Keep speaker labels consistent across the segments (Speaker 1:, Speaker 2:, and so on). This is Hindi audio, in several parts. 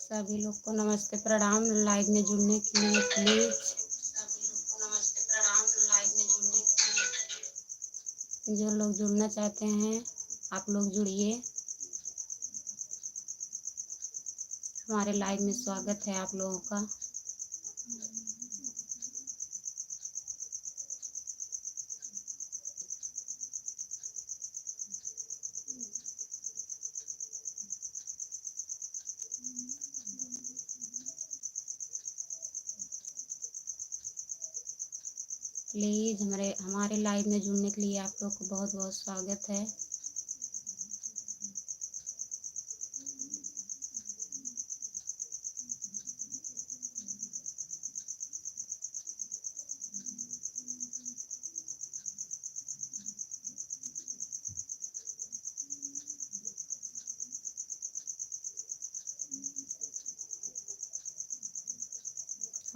Speaker 1: सभी लोग को नमस्ते प्रणाम। लाइव में जुड़ने के लिए प्लीज जो लोग जुड़ना चाहते हैं आप लोग जुड़िए। हमारे लाइव में स्वागत है आप लोगों का। प्लीज़ हमारे लाइव में जुड़ने के लिए आप लोग को बहुत बहुत स्वागत है।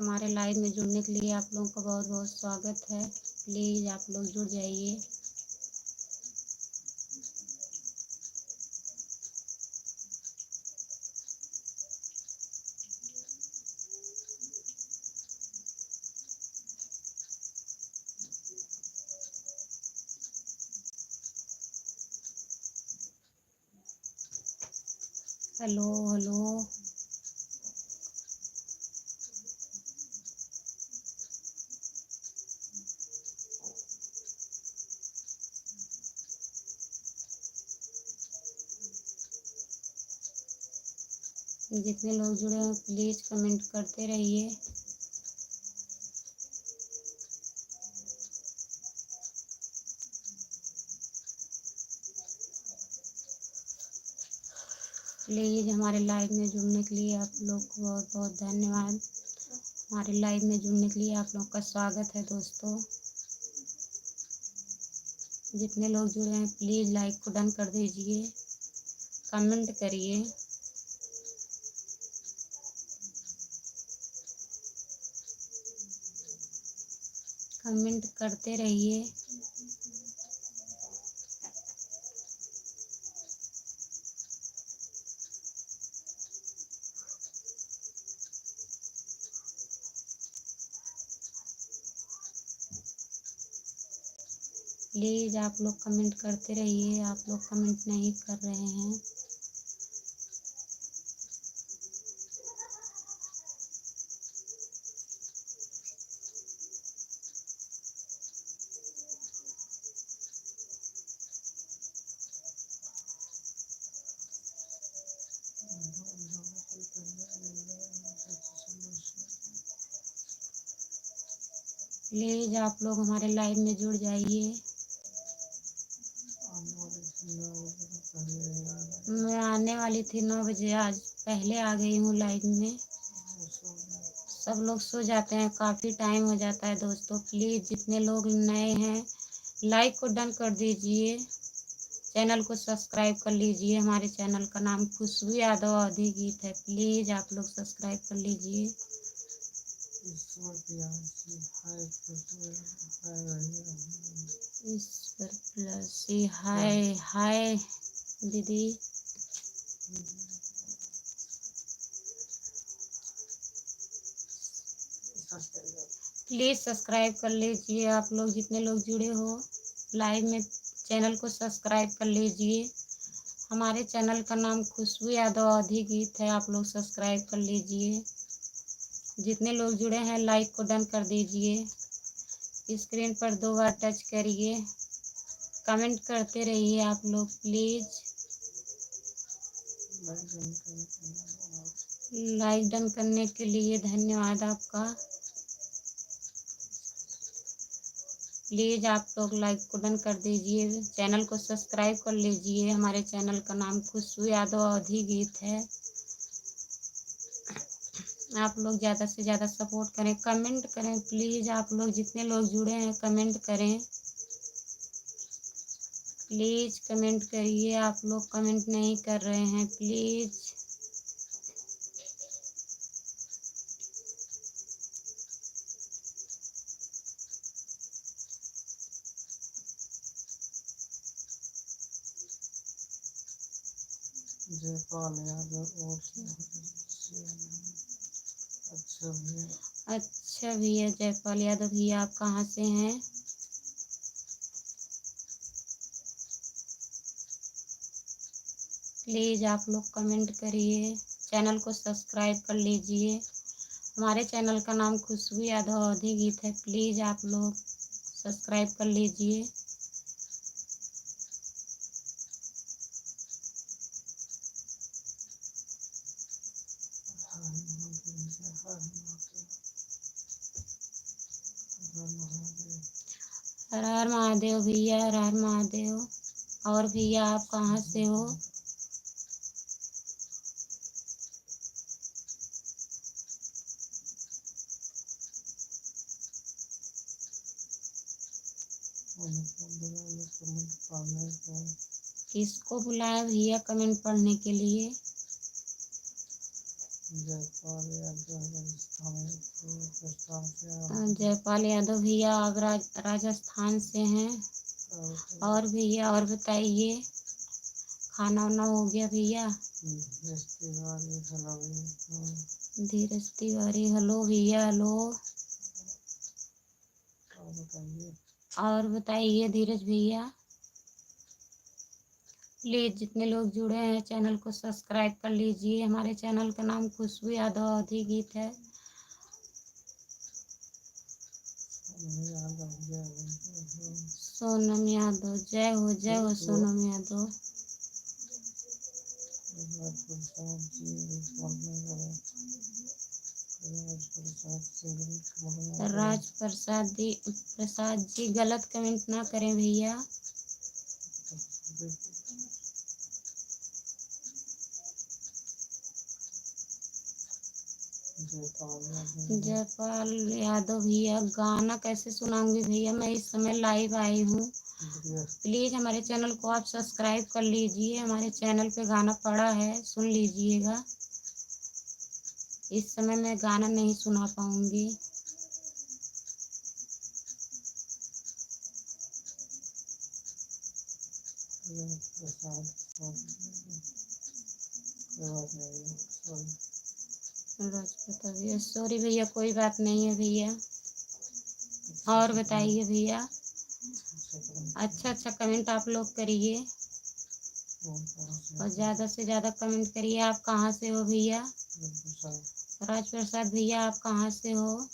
Speaker 1: हमारे लाइव में जुड़ने के लिए आप लोगों का बहुत बहुत स्वागत है। प्लीज़ आप लोग जुड़ जाइए। Hello hello. जितने लोग जुड़े हैं प्लीज़ कमेंट करते रहिए। प्लीज़ हमारे लाइव में जुड़ने के लिए आप लोग को बहुत बहुत धन्यवाद। हमारे लाइव में जुड़ने के लिए आप लोग का स्वागत है दोस्तों। जितने लोग जुड़े हैं प्लीज़ लाइक को डन कर दीजिए, कमेंट करिए। कमेंट करते रहिए। प्लीज़ आप लोग कमेंट करते रहिए। आप लोग कमेंट नहीं कर रहे हैं। प्लीज़ आप लोग हमारे लाइव में जुड़ जाइए। मैं आने वाली थी 9 बजे, आज पहले आ गई हूँ लाइव में। सब लोग सो जाते हैं, काफ़ी टाइम हो जाता है दोस्तों। प्लीज़ जितने लोग नए हैं लाइक को डन कर दीजिए, चैनल को सब्सक्राइब कर लीजिए। हमारे चैनल का नाम खुशबू यादव आदि गीत है। प्लीज़ आप लोग सब्सक्राइब कर लीजिए। ईश्वर प्लसी हाय हाय दीदी। प्लीज़ सब्सक्राइब कर लीजिए। आप लोग जितने लोग जुड़े हो लाइव में चैनल को सब्सक्राइब कर लीजिए। हमारे चैनल का नाम खुशबू यादव आदि गीत है। आप लोग सब्सक्राइब कर लीजिए। जितने लोग जुड़े हैं लाइक को डन कर दीजिए। स्क्रीन पर 2 बार टच करिए, कमेंट करते रहिए आप लोग प्लीज़। लाइक डन करने के लिए धन्यवाद आपका। प्लीज़ आप लोग लाइक को डन कर दीजिए, चैनल को सब्सक्राइब कर लीजिए। हमारे चैनल का नाम खुशबू यादव आदि गीत है। आप लोग ज़्यादा से ज़्यादा सपोर्ट करें, कमेंट करें। प्लीज़ आप लोग जितने लोग जुड़े हैं कमेंट करें। प्लीज़ कमेंट करिए। आप लोग कमेंट नहीं कर रहे हैं प्लीज़। जयपाल यादव और अच्छा भैया जयपाल यादव भैया, आप कहाँ से हैं? प्लीज़ आप लोग कमेंट करिए, चैनल को सब्सक्राइब कर लीजिए। हमारे चैनल का नाम खुशबू यादव अवधी गीत है। प्लीज़ आप लोग सब्सक्राइब कर लीजिए। हर हर महादेव भैया, हर हर महादेव। और भैया आप कहाँ से हो? किसको बुलाया भैया कमेंट पढ़ने के लिए? जयपाल यादव भैया आप राजस्थान से हैं। और भैया और बताइए, खाना वाना हो गया भैया? धीरज तिवारी हेलो भैया, हेलो। और बताइए धीरज भैया। प्लीज़ जितने लोग जुड़े हैं चैनल को सब्सक्राइब कर लीजिए। हमारे चैनल का नाम खुशबू यादव अवधी गीत है। सोनम यादव, जय हो सोनम यादव। राज प्रसाद जी गलत कमेंट ना करें भैया। जयपाल यादव भैया, गाना कैसे सुनाऊंगी भैया, मैं इस समय लाइव आई हूँ। प्लीज़ हमारे चैनल को आप सब्सक्राइब कर लीजिए। हमारे चैनल पे गाना पड़ा है, सुन लीजिएगा। इस समय मैं गाना नहीं सुना पाऊंगी। राजपता भैया सॉरी भैया, कोई बात नहीं है भैया। और बताइए भैया, अच्छा कमेंट आप लोग करिए और ज़्यादा से ज़्यादा कमेंट करिए। आप कहाँ से हो भैया? राज प्रसाद भैया आप कहाँ से हो?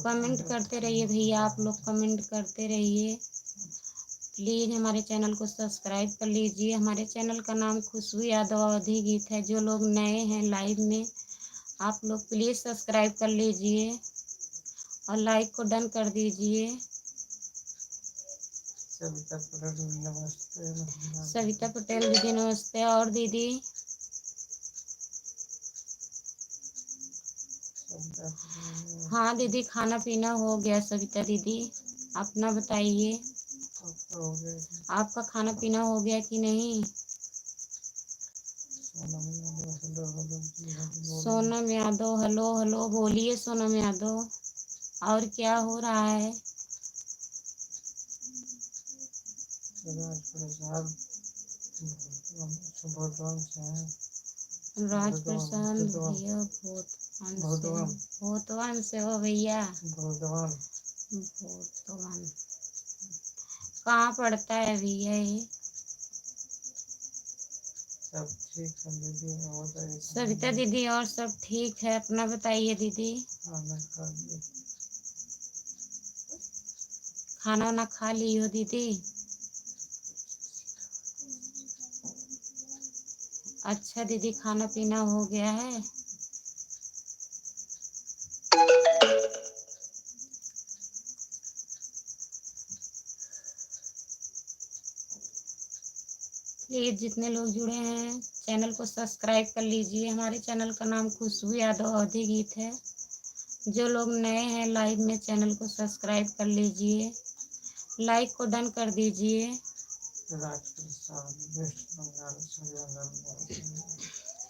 Speaker 1: कमेंट करते रहिए भैया, आप लोग कमेंट करते रहिए। प्लीज़ हमारे चैनल को सब्सक्राइब कर लीजिए। हमारे चैनल का नाम खुशबू यादव अवधी गीत है। जो लोग नए हैं लाइव में, आप लोग प्लीज़ सब्सक्राइब कर लीजिए और लाइक को डन कर दीजिए। सविता पटेल दीदी नमस्ते। और दीदी हाँ दीदी, खाना पीना हो गया सविता दीदी, अपना बताइए आपका खाना पीना हो गया कि नहीं? सोनम यादव हेलो हेलो, बोलिए सोनम यादव। और क्या हो रहा है? राज प्रसाद भैया भोतवन से हो भैया? भोतवन कहाँ पड़ता है भैया ये? सब ठीक है दीदी। सविता दीदी और सब ठीक है, अपना बताइए दीदी। खाना वाना खा ली हो दीदी? अच्छा दीदी, खाना पीना हो गया है? प्लीज़ जितने लोग जुड़े हैं चैनल को सब्सक्राइब कर लीजिए। हमारे चैनल का नाम खुशबू यादव अवधी गीत है। जो लोग नए हैं लाइव में, चैनल को सब्सक्राइब कर लीजिए, लाइक को डन कर दीजिए।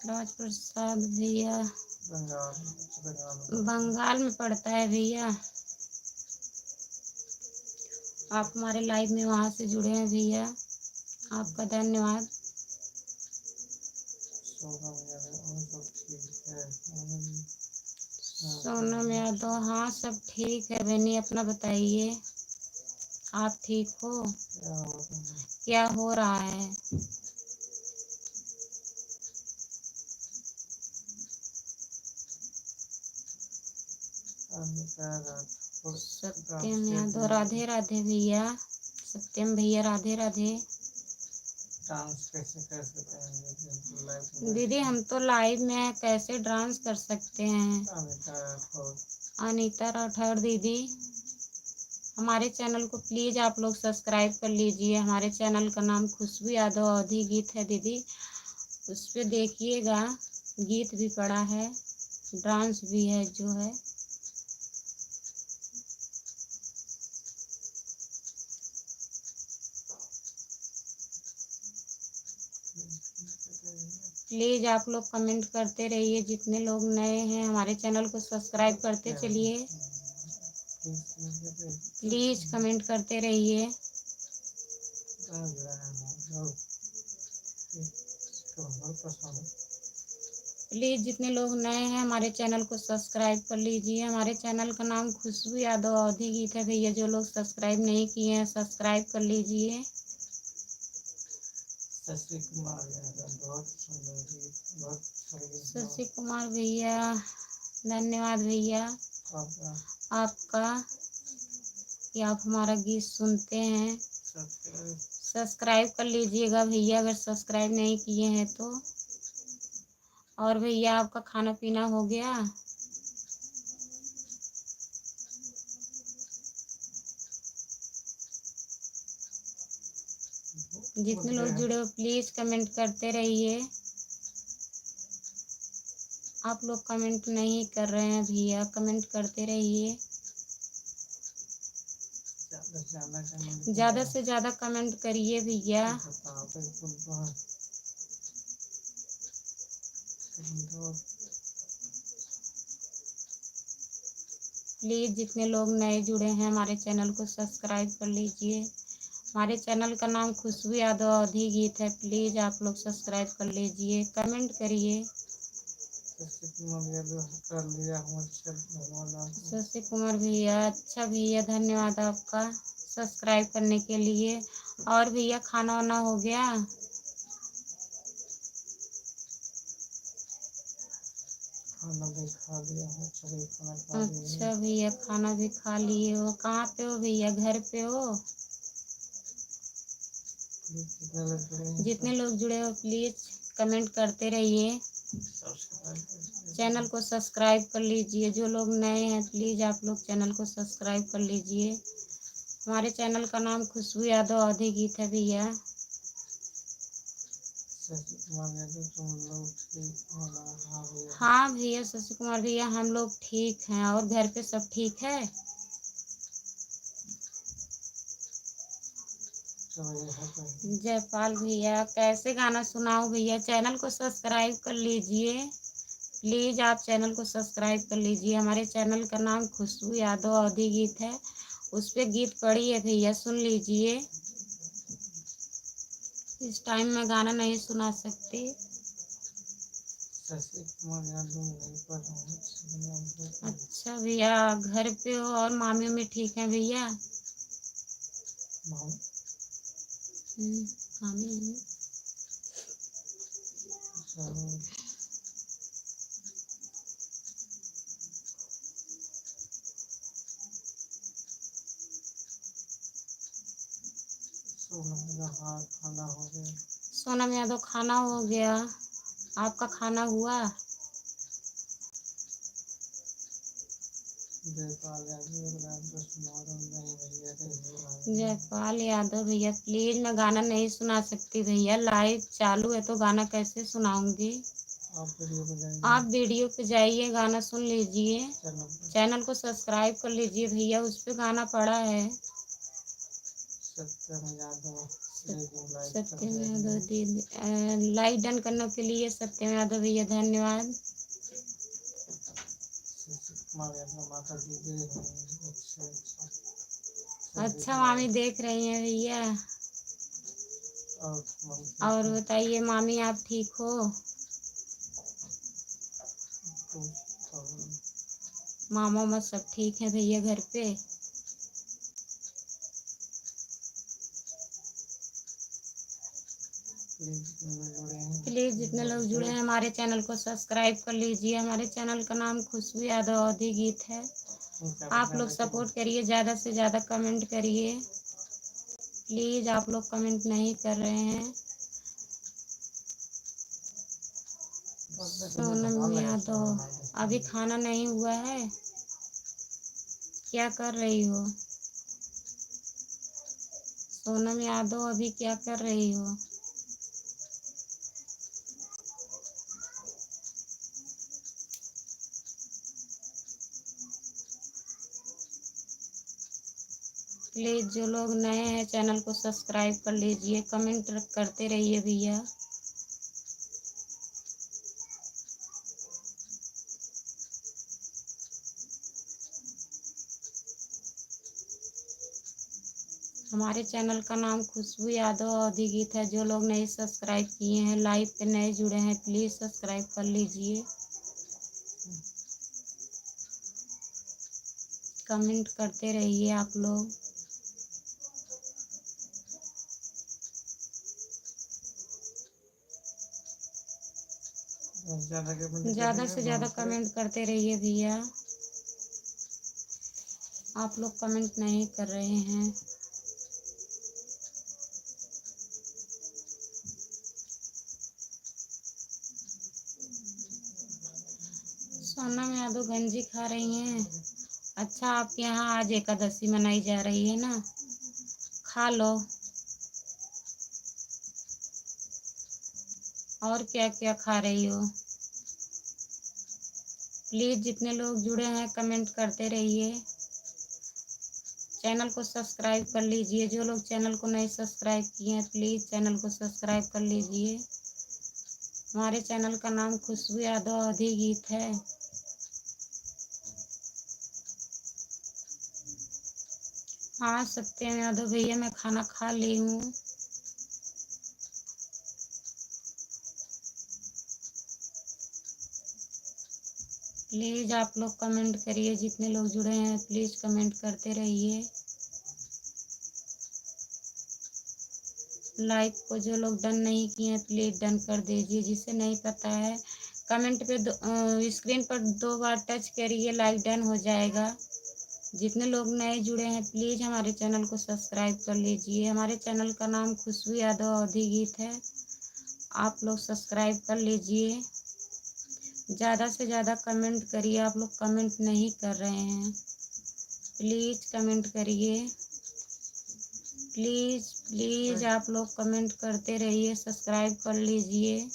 Speaker 1: राज प्रसाद भैया बंगाल में पड़ता है भैया? आप हमारे लाइव में वहाँ से जुड़े हैं भैया, आपका धन्यवाद। सोनम यादव, हाँ सब ठीक है बहनी, अपना बताइए, आप ठीक हो? क्या हो रहा है? सत्यम यादव, राधे राधे भैया। सत्यम भैया राधे राधे।
Speaker 2: डांस कैसे कर सकते हैं
Speaker 1: दीदी हम तो लाइव में कैसे डांस कर सकते हैं? अनीता राठौर दीदी, हमारे चैनल को प्लीज़ आप लोग सब्सक्राइब कर लीजिए। हमारे चैनल का नाम खुशबू यादव अवधी गीत है दीदी, उस पर देखिएगा, गीत भी पड़ा है, डांस भी है जो है। प्लीज़ आप लोग कमेंट करते रहिए, जितने लोग नए हैं हमारे चैनल को सब्सक्राइब करते चलिए, प्लीज़ कमेंट करते रहिए। प्लीज़ जितने लोग नए हैं हमारे चैनल को सब्सक्राइब कर लीजिए। हमारे चैनल का नाम खुशबू यादव अवधी गीत है भैया, जो लोग सब्सक्राइब नहीं किए हैं सब्सक्राइब कर लीजिए।
Speaker 2: शशि कुमार यादव, बहुत सुंदर गीत, बहुत
Speaker 1: शशि कुमार भैया धन्यवाद भैया आपका कि आप हमारा गीत सुनते हैं। सब्सक्राइब कर लीजिएगा भैया अगर सब्सक्राइब नहीं किए हैं तो। और भैया आपका खाना पीना हो गया? जितने लोग जुड़े हो प्लीज़ कमेंट करते रहिए। आप लोग कमेंट नहीं कर रहे हैं भैया, कमेंट करते रहिए, ज़्यादा से ज़्यादा कमेंट करिए भैया। प्लीज़ जितने लोग नए जुड़े हैं हमारे चैनल को सब्सक्राइब कर लीजिए। हमारे चैनल का नाम खुशबू यादव अवधी गीत है, प्लीज़ आप लोग सब्सक्राइब कर लीजिए, कमेंट करिए। शशि कुमार भैया, अच्छा भैया धन्यवाद आपका सब्सक्राइब करने के लिए। और भैया खाना वाना हो गया?
Speaker 2: खाना भी खा लिया है,
Speaker 1: अच्छा भैया खाना भी खा लिए हो, कहाँ पे हो भैया, घर पे हो? जितने लोग जुड़े हो प्लीज़ कमेंट करते रहिए, चैनल को सब्सक्राइब कर लीजिए। जो लोग नए हैं प्लीज़ आप लोग चैनल को सब्सक्राइब कर लीजिए। हमारे चैनल का नाम खुशबू यादव अवधी गीत है भैया। हाँ भैया शशि कुमार भैया हम लोग ठीक हैं, और घर पे सब ठीक है? जयपाल भैया, कैसे गाना सुनाऊं भैया? चैनल को सब्सक्राइब कर लीजिए, प्लीज़ आप चैनल को सब्सक्राइब कर लीजिए। हमारे चैनल का नाम खुशबू यादव अवधी गीत है, उस पर गीत पड़ी है भैया, सुन लीजिए। इस टाइम में गाना नहीं सुना सकती। अच्छा भैया घर पे हो और मामी उमी ठीक है भैया? मामी सोनम यादव खाना हो गया, आपका खाना हुआ? जयपाल यादव भैया प्लीज़ मैं गाना नहीं सुना सकती भैया, लाइव चालू है तो गाना कैसे सुनाऊंगी? आप वीडियो पे जाइए, गाना सुन लीजिए, चैनल को सब्सक्राइब कर लीजिए भैया, उस पे गाना पड़ा है। सत्यम यादव दीदी लाइक डन करने के लिए सत्यम यादव भैया धन्यवाद। अच्छा मामी देख रही हैं भैया।
Speaker 2: और मम्मी ठीक
Speaker 1: और
Speaker 2: है?
Speaker 1: बताइए मामी आप ठीक हो?
Speaker 2: तो
Speaker 1: मामा मामा सब ठीक है भैया घर पे? प्लीज़ जितने लोग जुड़े हैं हमारे चैनल को सब्सक्राइब कर लीजिए। हमारे चैनल का नाम खुशबू यादव अवधी गीत है। आप लोग सपोर्ट करिए, ज़्यादा से ज़्यादा कमेंट करिए। प्लीज़ आप लोग कमेंट नहीं कर रहे हैं। सोनम यादव अभी खाना नहीं हुआ है, क्या कर रही हो? सोनम यादव अभी क्या कर रही हो? प्लीज़ जो लोग नए हैं चैनल को सब्सक्राइब कर लीजिए, कमेंट करते रहिए भैया। हमारे चैनल का नाम खुशबू यादव अवधी गीत है। जो लोग नहीं सब्सक्राइब किए हैं, लाइव पे नए जुड़े हैं, प्लीज़ सब्सक्राइब कर लीजिए, कमेंट करते रहिए आप लोग। ज़्यादा से ज़्यादा कमेंट करते रहिए भैया। आप लोग कमेंट नहीं कर रहे हैं। सोनम यादव गंजी खा रही हैं। अच्छा आपके यहाँ आज एकादशी मनाई जा रही है ना, खा लो। और क्या क्या खा रही हो? प्लीज़ जितने लोग जुड़े हैं कमेंट करते रहिए, चैनल को सब्सक्राइब कर लीजिए। जो लोग चैनल को नहीं सब्सक्राइब किए हैं प्लीज़ चैनल को सब्सक्राइब कर लीजिए। हमारे चैनल का नाम खुशबू यादव अवधी गीत है। हाँ सत्यम यादव भैया मैं खाना खा ली हूँ। प्लीज़ आप लोग कमेंट करिए, जितने लोग जुड़े हैं प्लीज़ कमेंट करते रहिए। लाइक को जो लोग डन नहीं किए हैं प्लीज़ डन कर दीजिए। जिसे नहीं पता है कमेंट पे स्क्रीन पर 2 बार टच करिए, लाइक डन हो जाएगा। जितने लोग नए जुड़े हैं प्लीज़ हमारे चैनल को सब्सक्राइब कर लीजिए। हमारे चैनल का नाम खुशबू यादव अवधी गीत है। आप लोग सब्सक्राइब कर लीजिए, ज़्यादा से ज़्यादा कमेंट करिए। आप लोग कमेंट नहीं कर रहे हैं, प्लीज़ कमेंट करिए। प्लीज़ प्लीज़ आप लोग कमेंट करते रहिए, सब्सक्राइब कर लीजिए,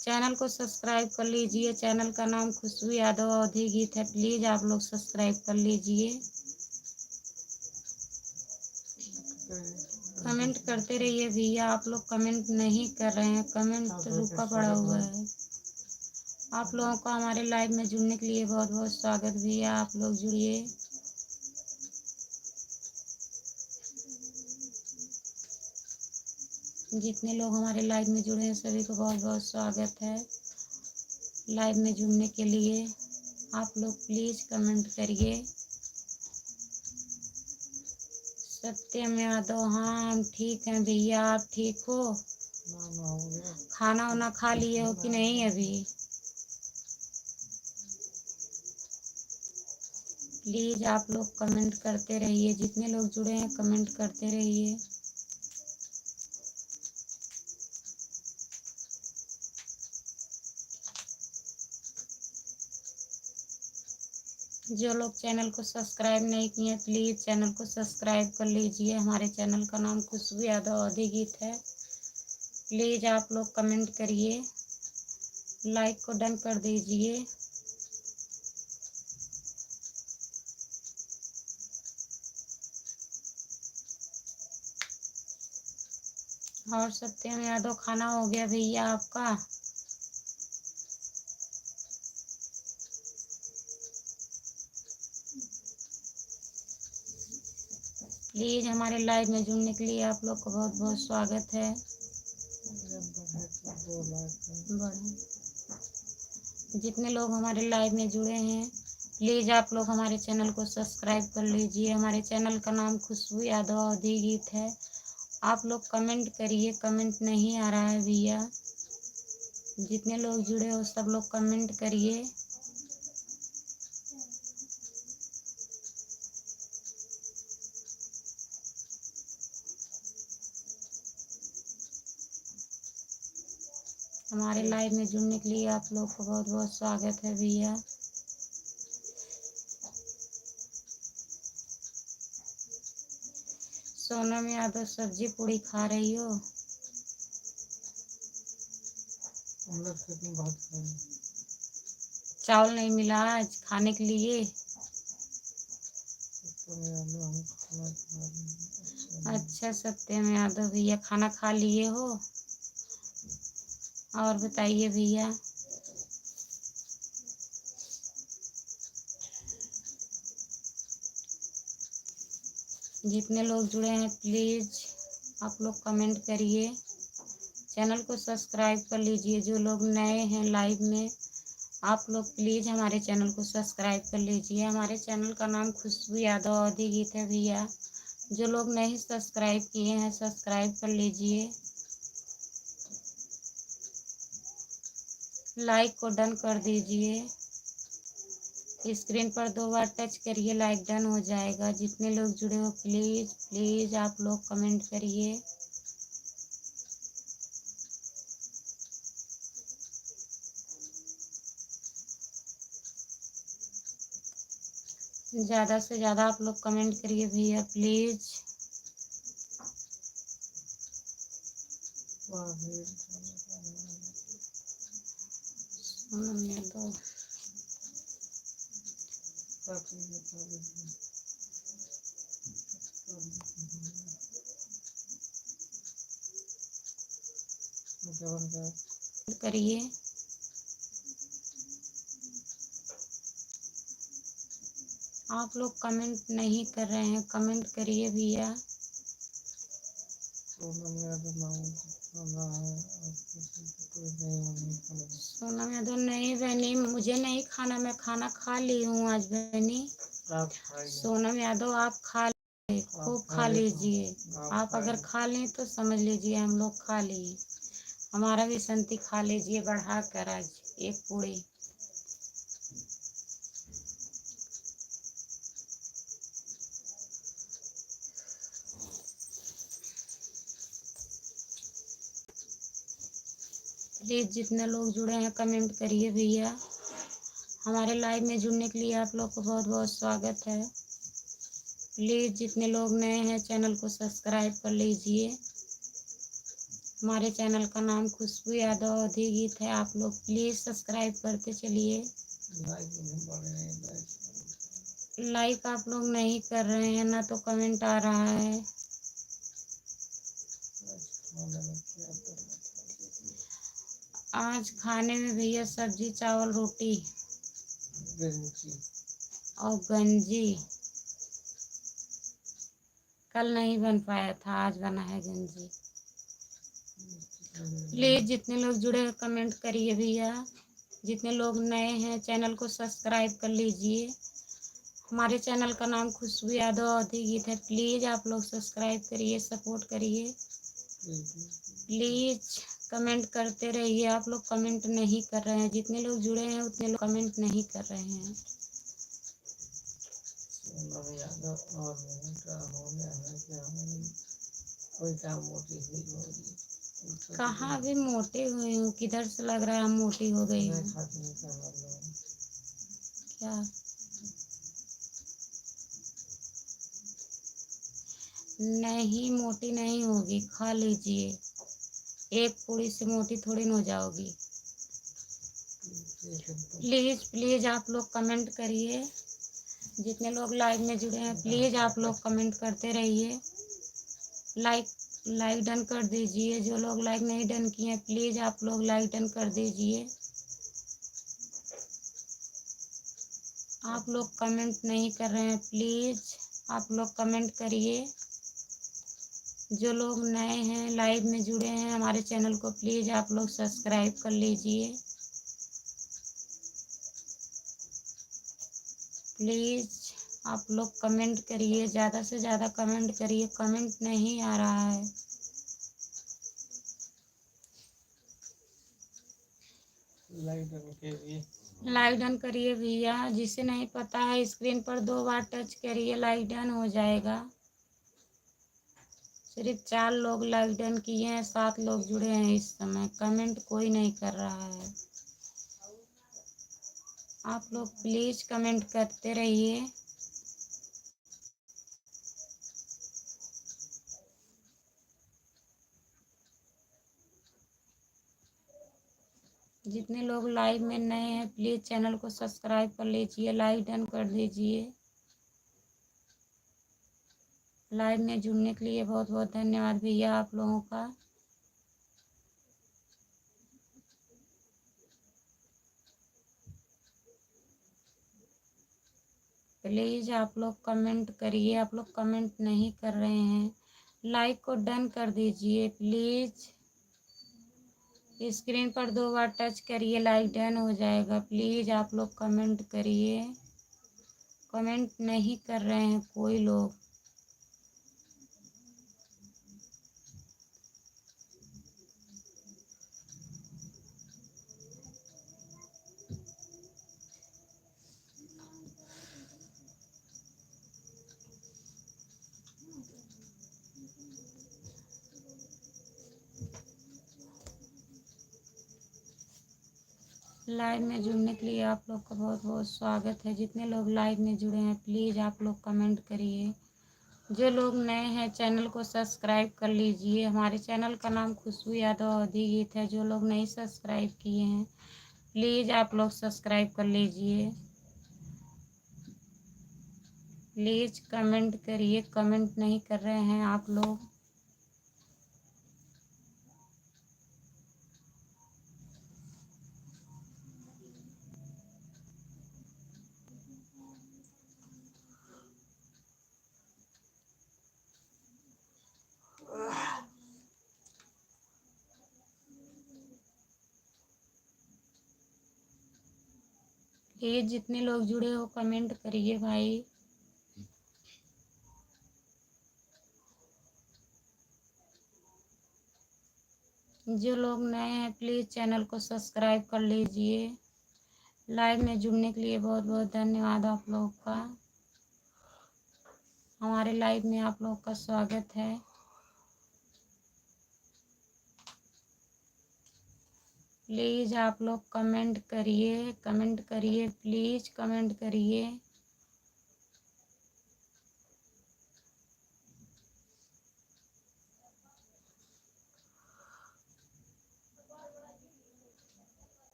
Speaker 1: चैनल को सब्सक्राइब कर लीजिए। चैनल का नाम खुशबू यादव अवधी गीत है। प्लीज़ आप लोग सब्सक्राइब कर लीजिए, कमेंट करते रहिए भैया। आप लोग कमेंट नहीं कर रहे हैं, कमेंट तो रुका पड़ा हुआ है। आप लोगों का हमारे लाइव में जुड़ने के लिए बहुत बहुत स्वागत भैया। आप लोग जुड़िए। जितने लोग हमारे लाइव में जुड़े हैं सभी को बहुत बहुत स्वागत है। लाइव में जुड़ने के लिए आप लोग प्लीज़ कमेंट करिए। सत्यम यादव हाँ हम ठीक हैं भैया, आप ठीक हो? खाना वाना खा लिए हो कि नहीं अभी? प्लीज़ आप लोग कमेंट करते रहिए, जितने लोग जुड़े हैं कमेंट करते रहिए। जो लोग चैनल को सब्सक्राइब नहीं किए प्लीज़ चैनल को सब्सक्राइब कर लीजिए। हमारे चैनल का नाम खुशबू यादव अवधी गीत है। प्लीज़ आप लोग कमेंट करिए, लाइक को डन कर दीजिए। और सत्यम यादव खाना हो गया भैया आपका? प्लीज़ हमारे लाइव में जुड़ने के लिए आप लोग का बहुत बहुत स्वागत है। जितने लोग हमारे लाइव में जुड़े हैं प्लीज़ आप लोग हमारे चैनल को सब्सक्राइब कर लीजिए। हमारे चैनल का नाम खुशबू यादव अवधी गीत है। आप लोग कमेंट करिए, कमेंट नहीं आ रहा है भैया। जितने लोग जुड़े हो सब लोग कमेंट करिए। हमारे लाइव में जुड़ने के लिए आप लोग को बहुत बहुत स्वागत है भैया। सोनम यादव सब्जी पूड़ी खा रही हो? चावल नहीं मिला आज खाने के लिए? अच्छा सत्यम यादव भैया खाना खा लिए हो? और बताइए भैया। जितने लोग जुड़े हैं प्लीज़ आप लोग कमेंट करिए। चैनल को सब्सक्राइब कर लीजिए। जो लोग नए हैं लाइव में आप लोग प्लीज़ हमारे चैनल को सब्सक्राइब कर लीजिए। हमारे चैनल का नाम खुशबू यादव अवधी गीत है भैया। जो लोग नहीं सब्सक्राइब किए हैं सब्सक्राइब कर लीजिए। लाइक को डन कर दीजिए। स्क्रीन पर 2 बार टच करिए, लाइक डन हो जाएगा। जितने लोग जुड़े हो प्लीज़ प्लीज़ आप लोग कमेंट करिए। ज़्यादा से ज़्यादा आप लोग कमेंट करिए भैया प्लीज़। करिए। आप लोग कमेंट नहीं कर रहे हैं, कमेंट करिए भैया। सोनम यादव नहीं बहनी मुझे नहीं खाना, मैं खाना खा ली हूँ आज बहनी। सोनम यादव आप खा लीजिए, खूब खा लीजिए। आप अगर खा लें तो समझ लीजिए हम लोग खा लिए। हमारा भी संती खा लीजिए बढ़ा कर आज एक पूड़ी। प्लीज़ जितने लोग जुड़े हैं कमेंट करिए भैया। हमारे लाइव में जुड़ने के लिए आप लोग को बहुत बहुत स्वागत है। प्लीज़ जितने लोग नए हैं चैनल को सब्सक्राइब कर लीजिए। हमारे चैनल का नाम खुशबू यादव अवधी गीत है। आप लोग प्लीज़ सब्सक्राइब करते चलिए। लाइक आप लोग नहीं कर रहे हैं ना तो कमेंट आ रहा है। आज खाने में भैया सब्जी चावल रोटी और गंजी। कल नहीं बन पाया था, आज बना है गंजी। प्लीज़ जितने लोग जुड़े हैं कमेंट करिए भैया। जितने लोग नए हैं चैनल को सब्सक्राइब कर लीजिए। हमारे चैनल का नाम खुशबू यादव अवधी गीत है। प्लीज़ आप लोग सब्सक्राइब करिए, सपोर्ट करिए। प्लीज़ कमेंट करते रहिए। आप लोग कमेंट नहीं कर रहे हैं। जितने लोग जुड़े हैं उतने लोग कमेंट नहीं कर रहे हैं। कहाँ अभी मोटी हुई हूँ? किधर से लग रहा है हम मोटी हो गई हूँ? क्या नहीं, मोटी नहीं होगी, खा लीजिए। एक पूड़ी से मोटी थोड़ी न हो जाओगी। प्लीज़ प्लीज़ आप लोग कमेंट करिए। जितने लोग लाइव में जुड़े हैं प्लीज़ आप लोग कमेंट करते रहिए। लाइक डन कर दीजिए। जो लोग लाइक नहीं डन किए हैं प्लीज़ आप लोग लाइक डन कर दीजिए। आप लोग कमेंट नहीं कर रहे हैं, प्लीज़ आप लोग कमेंट करिए। जो लोग नए हैं लाइव में जुड़े हैं हमारे चैनल को प्लीज़ आप लोग सब्सक्राइब कर लीजिए। प्लीज़ आप लोग कमेंट करिए, ज़्यादा से ज़्यादा कमेंट करिए। कमेंट नहीं आ रहा है। लाइक डन करिए भैया। जिसे नहीं पता है स्क्रीन पर 2 बार टच करिए, लाइक डन हो जाएगा। सिर्फ 4 लोग लाइक डन किए हैं, 7 लोग जुड़े हैं इस समय। कमेंट कोई नहीं कर रहा है। आप लोग प्लीज़ कमेंट करते रहिए। जितने लोग लाइव में नए हैं प्लीज़ चैनल को सब्सक्राइब कर लीजिए, लाइक डन कर दीजिए। लाइव में जुड़ने के लिए बहुत बहुत धन्यवाद भैया आप लोगों का। प्लीज़ आप लोग कमेंट करिए। आप लोग कमेंट नहीं कर रहे हैं। लाइक को डन कर दीजिए प्लीज़। स्क्रीन पर 2 बार टच करिए, लाइक डन हो जाएगा। प्लीज़ आप लोग कमेंट करिए। कमेंट नहीं कर रहे हैं कोई लोग। लाइव में जुड़ने के लिए आप लोग का बहुत बहुत स्वागत है। जितने लोग लाइव में जुड़े हैं प्लीज़ आप लोग कमेंट करिए। जो लोग नए हैं चैनल को सब्सक्राइब कर लीजिए। हमारे चैनल का नाम खुशबू यादव अवधी गीत है। जो लोग नहीं सब्सक्राइब किए हैं प्लीज़ आप लोग सब्सक्राइब कर लीजिए। प्लीज़ कमेंट करिए। कमेंट नहीं कर रहे हैं आप लोग। प्लीज़ जितने लोग जुड़े हो कमेंट करिए भाई। जो लोग नए हैं प्लीज़ चैनल को सब्सक्राइब कर लीजिए। लाइव में जुड़ने के लिए बहुत बहुत धन्यवाद आप लोगों का। हमारे लाइव में आप लोगों का स्वागत है। प्लीज़ आप लोग कमेंट करिए। कमेंट करिए प्लीज़ कमेंट करिए।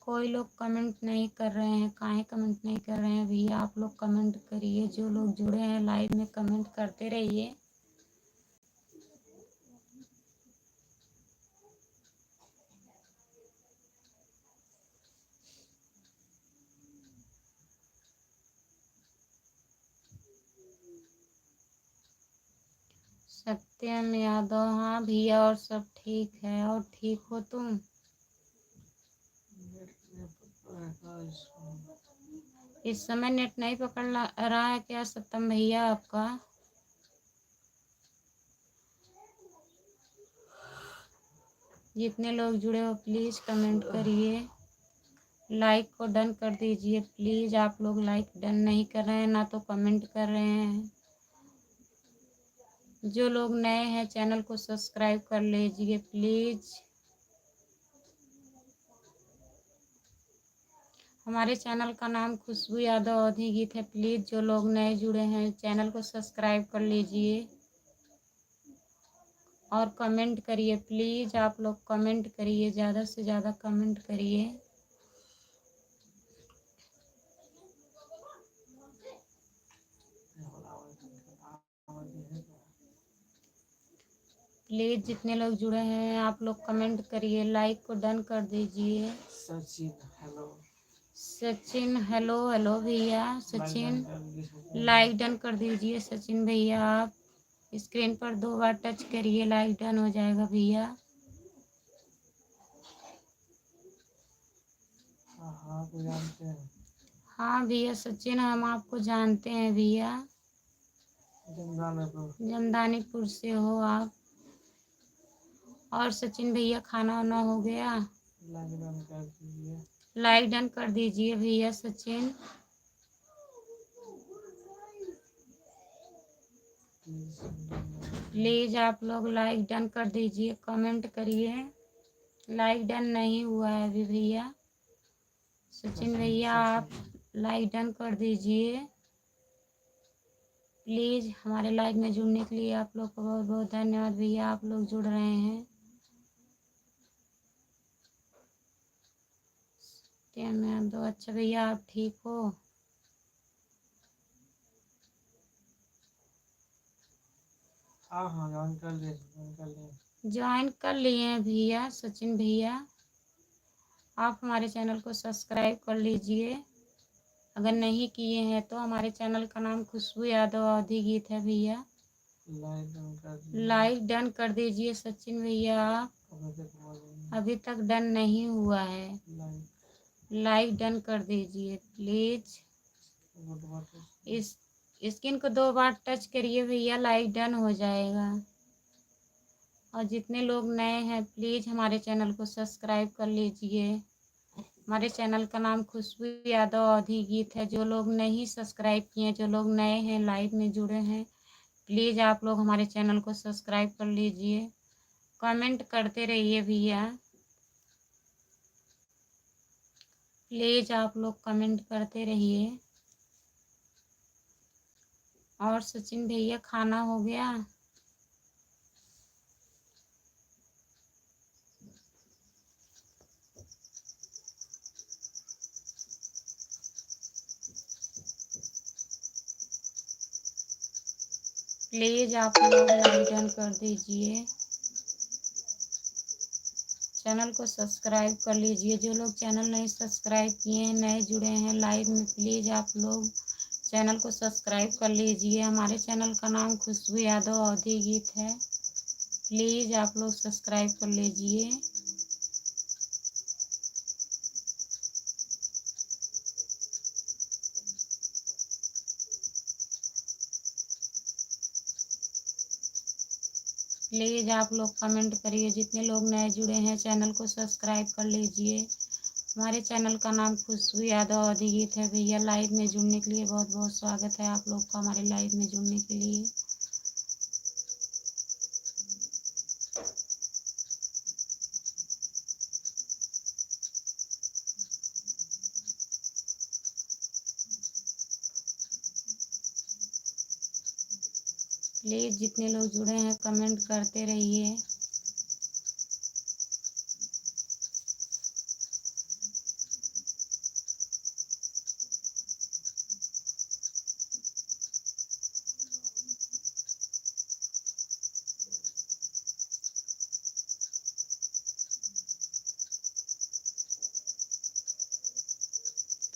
Speaker 1: कोई लोग कमेंट नहीं कर रहे हैं। काहे कमेंट नहीं कर रहे हैं भैया? आप लोग कमेंट करिए। जो लोग जुड़े हैं लाइव में कमेंट करते रहिए। सत्यम यादव, हाँ भैया और सब ठीक है। और ठीक हो तुम? इस समय नेट नहीं पकड़ रहा है क्या सत्यम भैया आपका? जितने लोग जुड़े हो प्लीज़ कमेंट करिए। लाइक को डन कर दीजिए प्लीज़। आप लोग लाइक डन नहीं कर रहे हैं ना तो कमेंट कर रहे हैं। जो लोग नए हैं चैनल को सब्सक्राइब कर लीजिए प्लीज़। हमारे चैनल का नाम खुशबू यादव अवधी गीत है। प्लीज़ जो लोग नए जुड़े हैं चैनल को सब्सक्राइब कर लीजिए और कमेंट करिए। प्लीज़ आप लोग कमेंट करिए, ज़्यादा से ज़्यादा कमेंट करिए। प्लीज़ जितने लोग जुड़े हैं आप लोग कमेंट करिए। लाइक को डन कर दीजिए।
Speaker 2: Sachin hello.
Speaker 1: Sachin hello hello भैया सचिन, लाइक डन कर दीजिए सचिन भैया। आप स्क्रीन पर 2 बार टच करिए, लाइक डन हो जाएगा भैया।
Speaker 2: हाँ को जानते हैं।
Speaker 1: हाँ भैया सचिन, हम आपको जानते हैं भैया। जमदानीपुर से हो आप। और सचिन भैया खाना वाना हो गया? लाइक डन कर दीजिए भैया सचिन। प्लीज़ आप लोग लाइक डन कर दीजिए, कमेंट करिए। लाइक डन नहीं हुआ है अभी भैया। सचिन भैया आप लाइक डन कर दीजिए प्लीज़। हमारे लाइव में जुड़ने के लिए आप लोग को बहुत बहुत धन्यवाद भैया। आप लोग जुड़ रहे हैं। मैं तो अच्छा भैया, आप ठीक हो?
Speaker 2: हाँ ज्वाइन कर ले।
Speaker 1: ज्वाइन कर लिए हैं भैया सचिन भैया। आप हमारे चैनल को सब्सक्राइब कर लीजिए। अगर नहीं किए हैं तो हमारे चैनल का नाम खुशबू यादव अवधी गीत है भैया। लाइक डन कर दीजिए सचिन भैया। अभी तक डन नहीं हुआ है। लाइक डन कर दीजिए प्लीज। इस स्क्रीन को 2 बार टच करिए भैया, लाइक डन हो जाएगा। और जितने लोग नए हैं प्लीज़ हमारे चैनल को सब्सक्राइब कर लीजिए। हमारे चैनल का नाम खुशबू यादव अवधी गीत है। जो लोग नहीं सब्सक्राइब किए, जो लोग नए हैं लाइव में जुड़े हैं, प्लीज़ आप लोग हमारे चैनल को सब्सक्राइब कर लीजिए। कमेंट करते रहिए भैया, प्लीज़ आप लोग कमेंट करते रहिए। और सचिन भैया खाना हो गया? प्लीज़ आप लोग लाइक डन कर दीजिए। चैनल को सब्सक्राइब कर लीजिए। जो लोग चैनल नहीं सब्सक्राइब किए हैं, नए जुड़े हैं लाइव में, प्लीज़ आप लोग चैनल को सब्सक्राइब कर लीजिए। हमारे चैनल का नाम खुशबू यादव अवधी गीत है। प्लीज़ आप लोग सब्सक्राइब कर लीजिए। प्लीज़ आप लोग कमेंट करिए। जितने लोग नए जुड़े हैं चैनल को सब्सक्राइब कर लीजिए। हमारे चैनल का नाम खुशबू यादव अवधी गीत है भैया। लाइव में जुड़ने के लिए बहुत बहुत स्वागत है आप लोग का हमारे लाइव में जुड़ने के लिए। प्लीज़ जितने लोग जुड़े हैं कमेंट करते रहिए।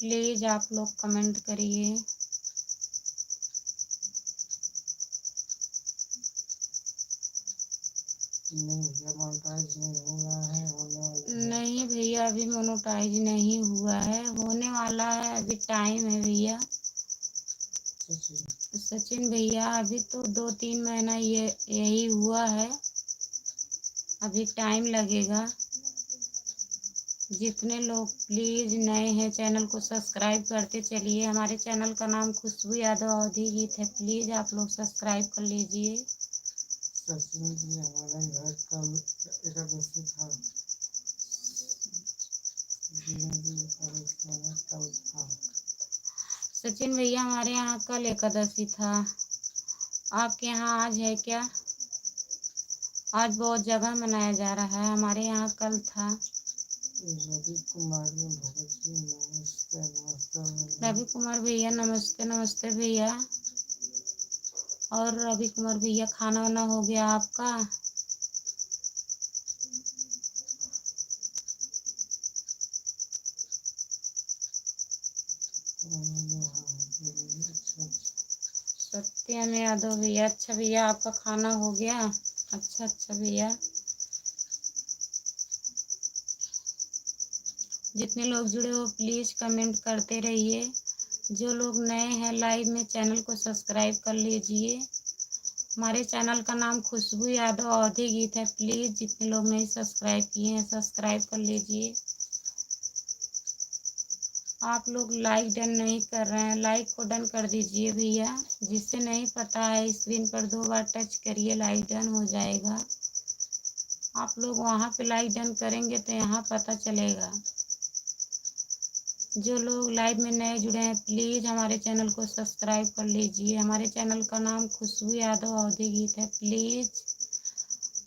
Speaker 1: प्लीज़ आप लोग कमेंट करिए। नहीं भैया अभी मोनेटाइज नहीं हुआ है, होने वाला है। अभी टाइम है भैया। सचिन भैया अभी तो 2-3 महीना यही हुआ है, अभी टाइम लगेगा। जितने लोग प्लीज़ नए हैं चैनल को सब्सक्राइब करते चलिए। हमारे चैनल का नाम खुशबू यादव अवधी गीत है। प्लीज़ आप लोग सब्सक्राइब कर लीजिए।
Speaker 2: सचिन जी हमारे घर कल एकादशी था।
Speaker 1: सचिन भैया हमारे यहाँ कल एकादशी था। आपके यहाँ आज है क्या? आज बहुत जगह मनाया जा रहा है, हमारे यहाँ कल था।
Speaker 2: रवि कुमार नमस्ते नमस्ते।
Speaker 1: रवि कुमार भैया नमस्ते नमस्ते भैया। और रवि कुमार भैया खाना वाना हो गया आपका? सत्यम यादव भैया, अच्छा भैया आपका खाना हो गया? अच्छा भैया, जितने लोग जुड़े हो प्लीज़ कमेंट करते रहिए। जो लोग नए हैं लाइव में चैनल को सब्सक्राइब कर लीजिए। हमारे चैनल का नाम खुशबू यादव अवधी गीत है। प्लीज़ जितने लोग नहीं सब्सक्राइब किए हैं सब्सक्राइब कर लीजिए। आप लोग लाइक डन नहीं कर रहे हैं, लाइक को डन कर दीजिए भैया। जिससे नहीं पता है स्क्रीन पर 2 बार टच करिए, लाइक डन हो जाएगा। आप लोग वहाँ पे लाइक डन करेंगे तो यहाँ पता चलेगा। जो लोग लाइव में नए जुड़े हैं प्लीज़ हमारे चैनल को सब्सक्राइब कर लीजिए। हमारे चैनल का नाम खुशबू यादव अवधी गीत है। प्लीज़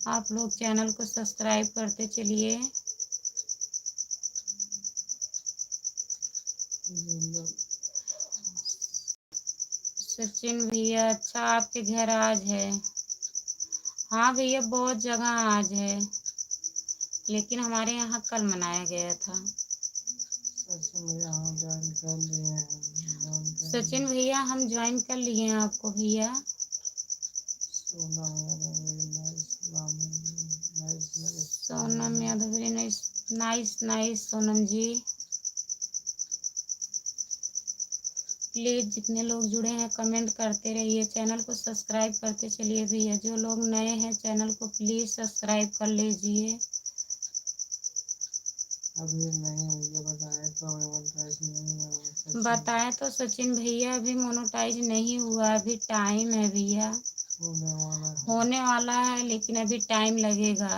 Speaker 1: आप लोग चैनल को सब्सक्राइब करते चलिए। सचिन भैया, अच्छा आपके घर आज है? हाँ भैया, बहुत जगह आज है, लेकिन हमारे यहाँ कल मनाया गया था। सचिन भैया हम ज्वाइन कर लिए हैं आपको भैया। Sonam Yadav, very nice nice nice Sonam ji. Please जितने लोग जुड़े हैं कमेंट करते रहिए, चैनल को सब्सक्राइब करते चलिए भैया। जो लोग नए हैं चैनल को प्लीज़ सब्सक्राइब कर लीजिए।
Speaker 2: अभी नहीं मुझे बताया तो हमें मोनेटाइज नहीं हुआ।
Speaker 1: बताया तो सचिन भैया अभी मोनेटाइज नहीं हुआ, अभी टाइम है भैया। होने वाला है लेकिन अभी टाइम लगेगा,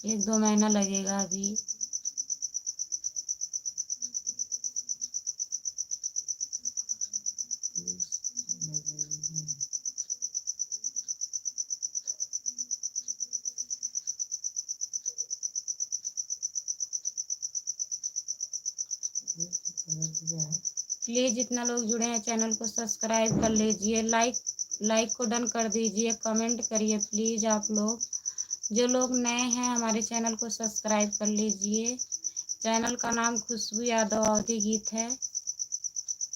Speaker 1: 1-2 महीना लगेगा अभी। प्लीज़ जितना लोग जुड़े हैं चैनल को सब्सक्राइब कर लीजिए। लाइक को डन कर दीजिए, कमेंट करिए प्लीज़ आप लोग। जो लोग नए हैं हमारे चैनल को सब्सक्राइब कर लीजिए। चैनल का नाम खुशबू यादव अवधी गीत है।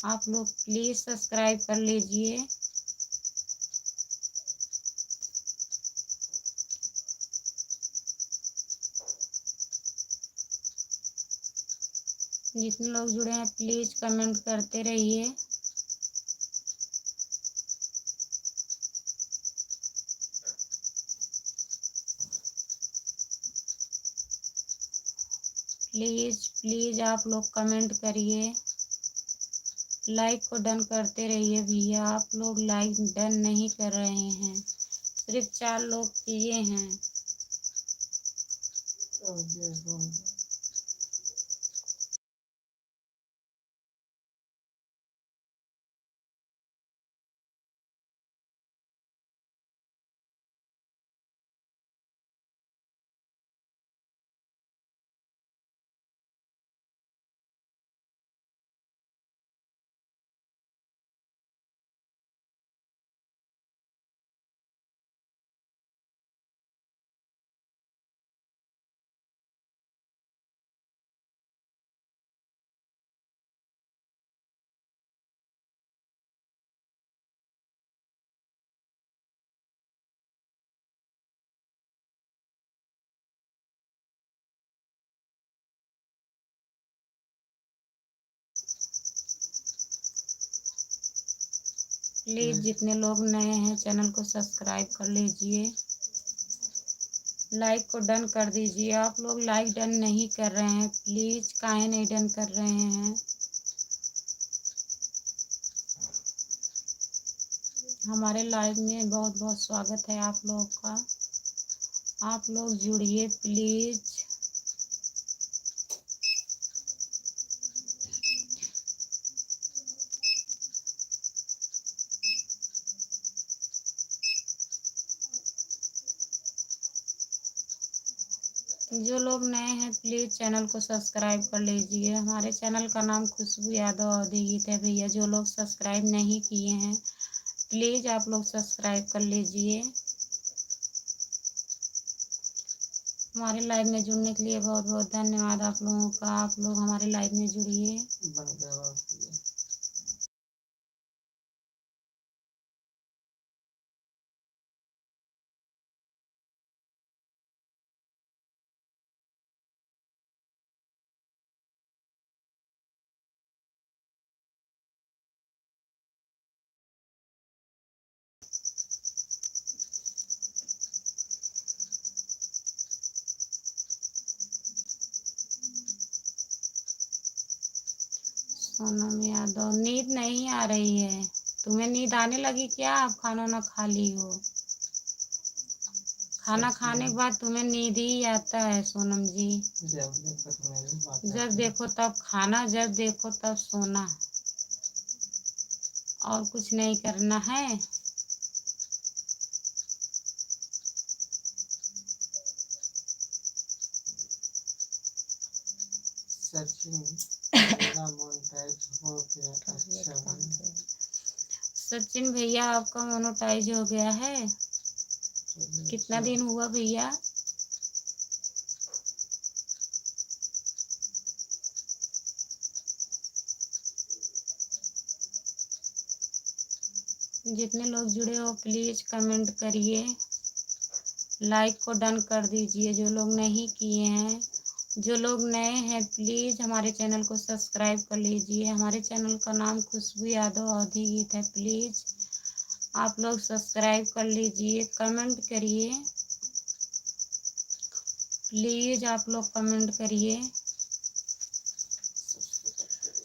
Speaker 1: आप लोग प्लीज़ सब्सक्राइब कर लीजिए। जितने लोग जुड़े हैं प्लीज़ कमेंट करते रहिए। प्लीज़ आप लोग कमेंट करिए, लाइक को डन करते रहिए भैया। आप लोग लाइक डन नहीं कर रहे हैं, सिर्फ 4 लोग किए हैं। प्लीज़ जितने लोग नए हैं चैनल को सब्सक्राइब कर लीजिए, लाइक को डन कर दीजिए। आप लोग लाइक डन नहीं कर रहे हैं, प्लीज़ काहे नहीं डन कर रहे हैं? हमारे लाइव में बहुत बहुत स्वागत है आप लोगों का। आप लोग जुड़िए प्लीज़। जो लोग नए हैं प्लीज़ चैनल को सब्सक्राइब कर लीजिए। हमारे चैनल का नाम खुशबू यादव अवधी गीत है भैया। जो लोग सब्सक्राइब नहीं किए हैं प्लीज़ आप लोग सब्सक्राइब कर लीजिए। हमारे लाइव में जुड़ने के लिए बहुत बहुत धन्यवाद आप लोगों का। आप लोग हमारे लाइव में जुड़िए। सोनम यादव, नींद नहीं आ रही है। तुम्हें नींद आने लगी क्या? आप खाना ना खा ली हो? खाना खाने के बाद तुम्हें नींद ही आता है सोनम जी। जब देखो तब खाना, जब देखो तब सोना, और कुछ नहीं करना है।
Speaker 2: सचिन मेरा मोनेटाइज हो गया। अच्छा
Speaker 1: सचिन भैया आपका मोनेटाइज हो गया है? कितना दिन हुआ भैया? जितने लोग जुड़े हो प्लीज कमेंट करिए, लाइक को डन कर दीजिए जो लोग नहीं किए हैं। जो लोग नए हैं प्लीज हमारे चैनल को सब्सक्राइब कर लीजिए। हमारे चैनल का नाम खुशबू यादव अवधी गीत है। प्लीज आप लोग सब्सक्राइब कर लीजिए, कमेंट करिए, प्लीज आप लोग कमेंट करिए,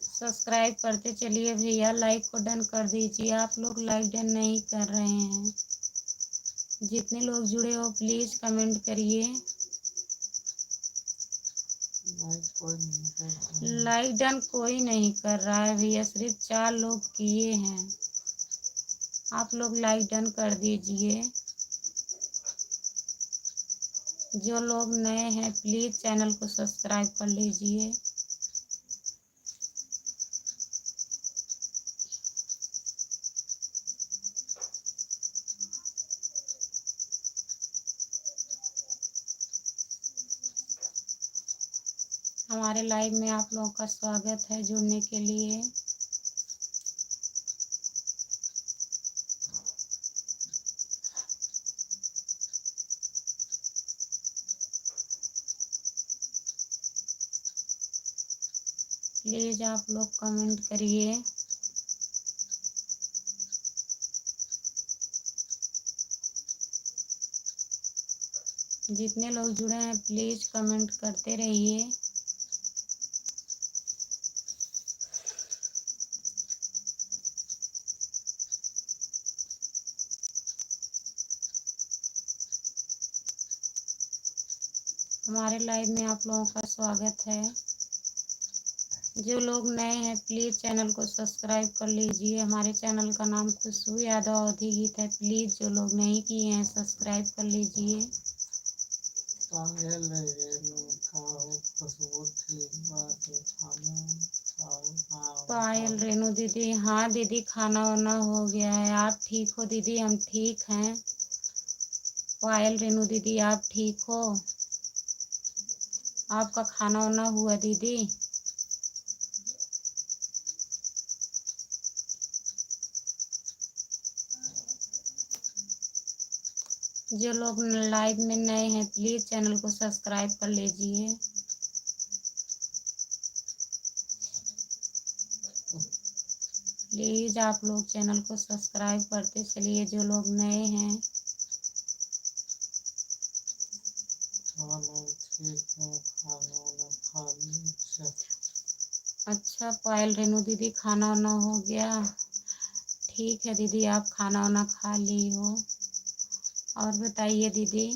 Speaker 1: सब्सक्राइब करते चलिए भैया। लाइक को डन कर दीजिए, आप लोग लाइक डन नहीं कर रहे हैं। जितने लोग जुड़े हो प्लीज कमेंट करिए। लाइक डन कोई नहीं कर रहा है भैया, सिर्फ 4 लोग किए हैं। आप लोग लाइक डन कर दीजिए। जो लोग नए हैं प्लीज चैनल को सब्सक्राइब कर लीजिए। हमारे लाइव में आप लोगों का स्वागत है जुड़ने के लिए। प्लीज आप लोग कमेंट करिए। जितने लोग जुड़े हैं प्लीज कमेंट करते रहिए। हमारे लाइव में आप लोगों का स्वागत है। जो लोग नए हैं प्लीज चैनल को सब्सक्राइब कर लीजिए। हमारे चैनल का नाम खुशबू यादव अवधी गीत है। प्लीज जो लोग नहीं किए हैं सब्सक्राइब कर लीजिए। पायल रेनू दीदी, हाँ दीदी खाना वाना हो गया है। आप ठीक हो दीदी? हम ठीक हैं। पायल रेनू दीदी आप ठीक हो? आपका खाना वाना हुआ दीदी? जो लोग लाइव में नए हैं प्लीज चैनल को सब्सक्राइब कर लीजिए। प्लीज आप लोग चैनल को सब्सक्राइब करते चलिए जो लोग नए हैं। अच्छा पायल रेनू दीदी खाना वाना हो गया? ठीक है दीदी, आप खाना वाना खा ली हो? और बताइए दीदी।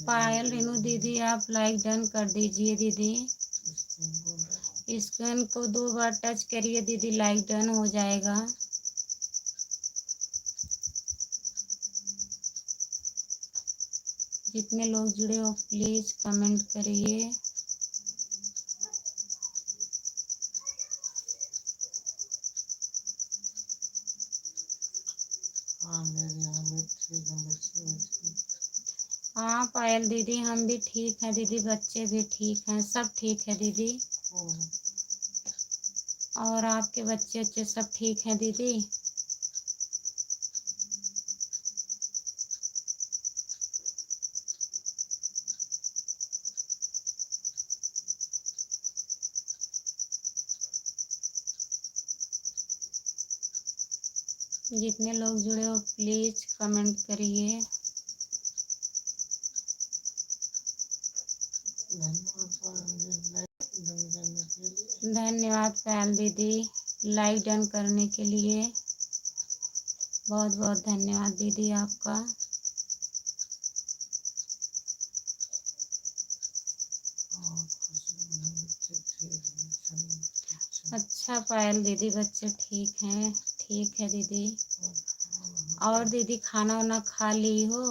Speaker 1: पायल रेनू दीदी आप लाइक डन कर दीजिए दीदी। स्क्रीन को 2 बार टच करिए दीदी, लाइक डन हो जाएगा। जितने लोग जुड़े हो प्लीज कमेंट करिए। हाँ पायल दीदी हम भी ठीक हैं दीदी, बच्चे भी ठीक हैं, सब ठीक है दीदी। और आपके बच्चे बच्चे सब ठीक हैं दीदी? जितने लोग जुड़े हो प्लीज कमेंट करिए। धन्यवाद पायल दीदी लाइक डन करने के लिए। बहुत बहुत धन्यवाद दीदी आपका। अच्छा पायल दीदी बच्चे ठीक हैं। ठीक है दीदी। और दीदी खाना वाना खा ली हो?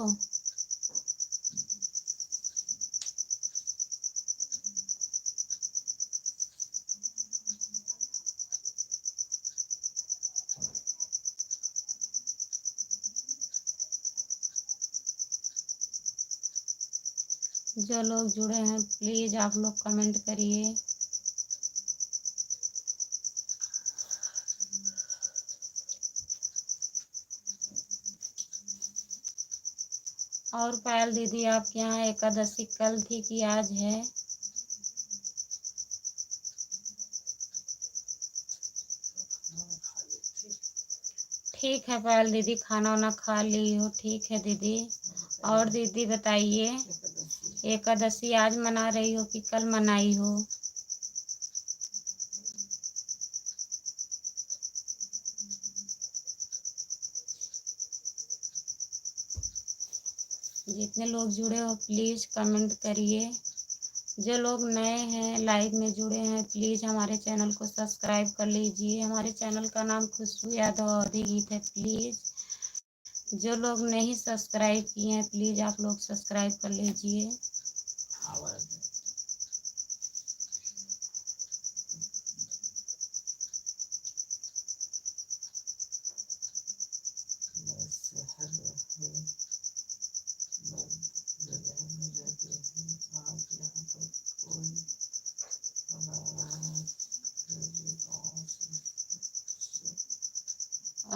Speaker 1: जो लोग जुड़े हैं प्लीज़ आप लोग कमेंट करिए। और पायल दीदी आपके यहाँ एकादशी कल थी कि आज है? ठीक है पायल दीदी खाना वाना खा ली हो? ठीक है दीदी। और दीदी बताइए एकादशी आज मना रही हो कि कल मनाई हो? जितने लोग जुड़े हो प्लीज़ कमेंट करिए। जो लोग नए हैं लाइव में जुड़े हैं प्लीज़ हमारे चैनल को सब्सक्राइब कर लीजिए। हमारे चैनल का नाम खुशबू यादव अवधी गीत है। प्लीज़ जो लोग नहीं सब्सक्राइब किए हैं प्लीज़ आप लोग सब्सक्राइब कर लीजिए।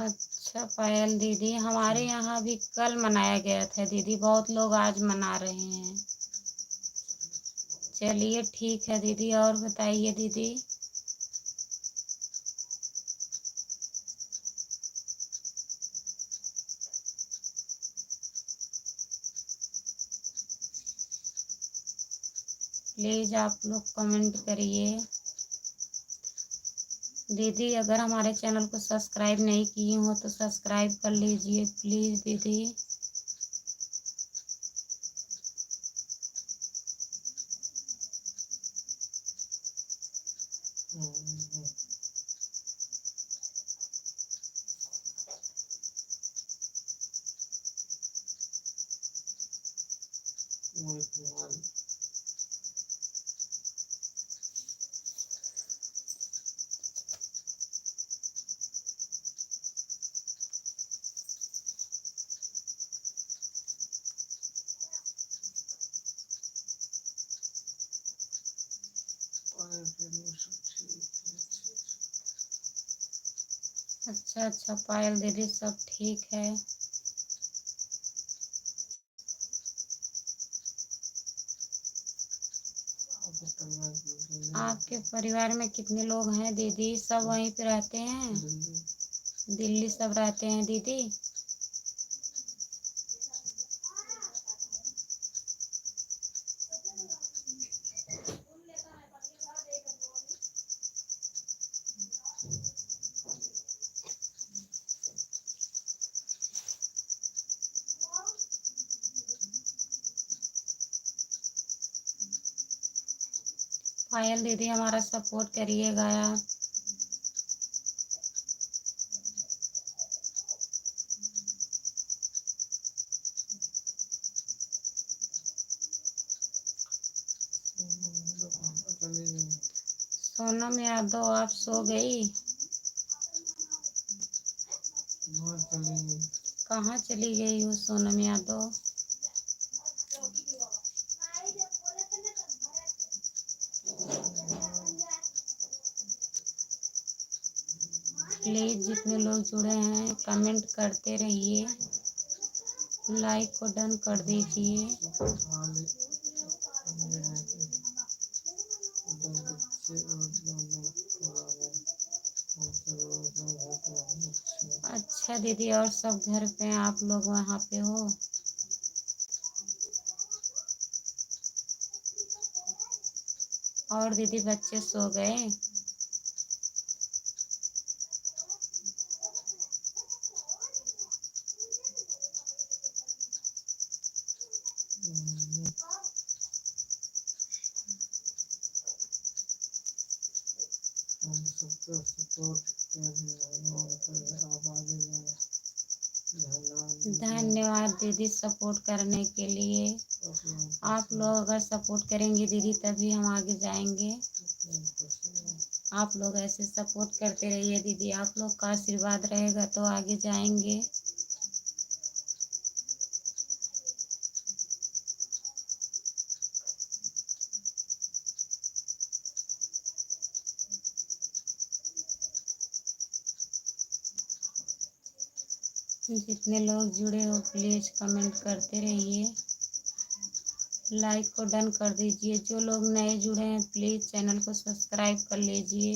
Speaker 1: अच्छा पायल दीदी हमारे यहाँ भी कल मनाया गया था दीदी। बहुत लोग आज मना रहे हैं। चलिए ठीक है दीदी। और बताइए दीदी। प्लीज़ आप लोग कमेंट करिए। दीदी अगर हमारे चैनल को सब्सक्राइब नहीं किए हो तो सब्सक्राइब कर लीजिए प्लीज़ दीदी। अच्छा अच्छा पायल दीदी सब ठीक है। आपके परिवार में कितने लोग हैं दीदी? सब वहीं पे रहते हैं? दिल्ली सब रहते हैं दीदी? पायल दीदी हमारा सपोर्ट करिएगा आप। सोनम यादव आप सो गई? कहाँ चली गई हो सोनम यादव? प्लीज़ जितने लोग जुड़े हैं कमेंट करते रहिए। लाइक को डन कर दीजिए। अच्छा दीदी और सब घर पे आप लोग वहाँ पे हो? और दीदी बच्चे सो गए?
Speaker 2: हम सबको सपोर्ट कर रहे हैं और आप आगे जाए।
Speaker 1: धन्यवाद दीदी सपोर्ट करने के लिए। आप लोग अगर सपोर्ट करेंगे दीदी तभी हम आगे जाएंगे। आप लोग ऐसे सपोर्ट करते रहिए दीदी, आप लोग का आशीर्वाद रहेगा तो आगे जाएंगे। जितने लोग जुड़े हो प्लीज़ कमेंट करते रहिए, लाइक को डन कर दीजिए। जो लोग नए जुड़े हैं प्लीज़ चैनल को सब्सक्राइब कर लीजिए।